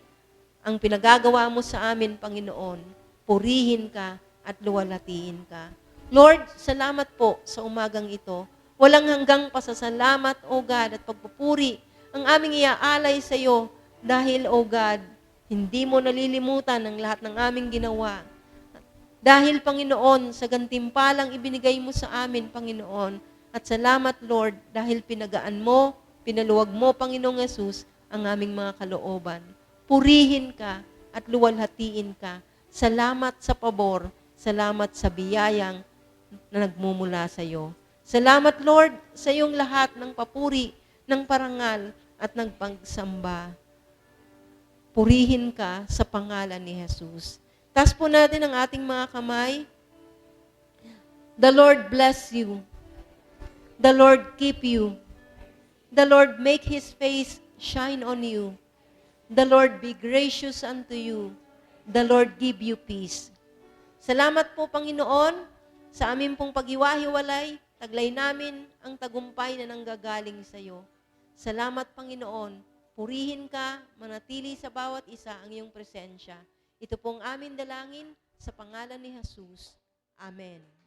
Speaker 6: ang pinagagawa mo sa amin, Panginoon. Purihin ka at luwalhatiin ka. Lord, salamat po sa umagang ito. Walang hanggang pasasalamat, O God, at pagpupuri ang aming iaalay sa iyo dahil, O God, hindi mo nalilimutan ang lahat ng aming ginawa. Dahil, Panginoon, sa gantimpalang ibinigay mo sa amin, Panginoon, at salamat, Lord, dahil pinagaan mo, pinaluwag mo, Panginoong Yesus, ang aming mga kalooban. Purihin ka at luwalhatiin ka. Salamat sa pabor, salamat sa biyayang na nagmumula sa iyo. Salamat, Lord, sa iyong lahat ng papuri, ng parangal, at ng pagsamba. Purihin ka sa pangalan ni Jesus. Taas po natin ang ating mga kamay. The Lord bless you. The Lord keep you. The Lord make His face shine on you. The Lord be gracious unto you. The Lord give you peace. Salamat po, Panginoon, sa amin pong paghiwa-hiwalay, taglay namin ang tagumpay na nanggagaling sa iyo. Salamat, Panginoon. Purihin ka, manatili sa bawat isa ang iyong presensya. Ito pong aming dalangin sa pangalan ni Jesus. Amen.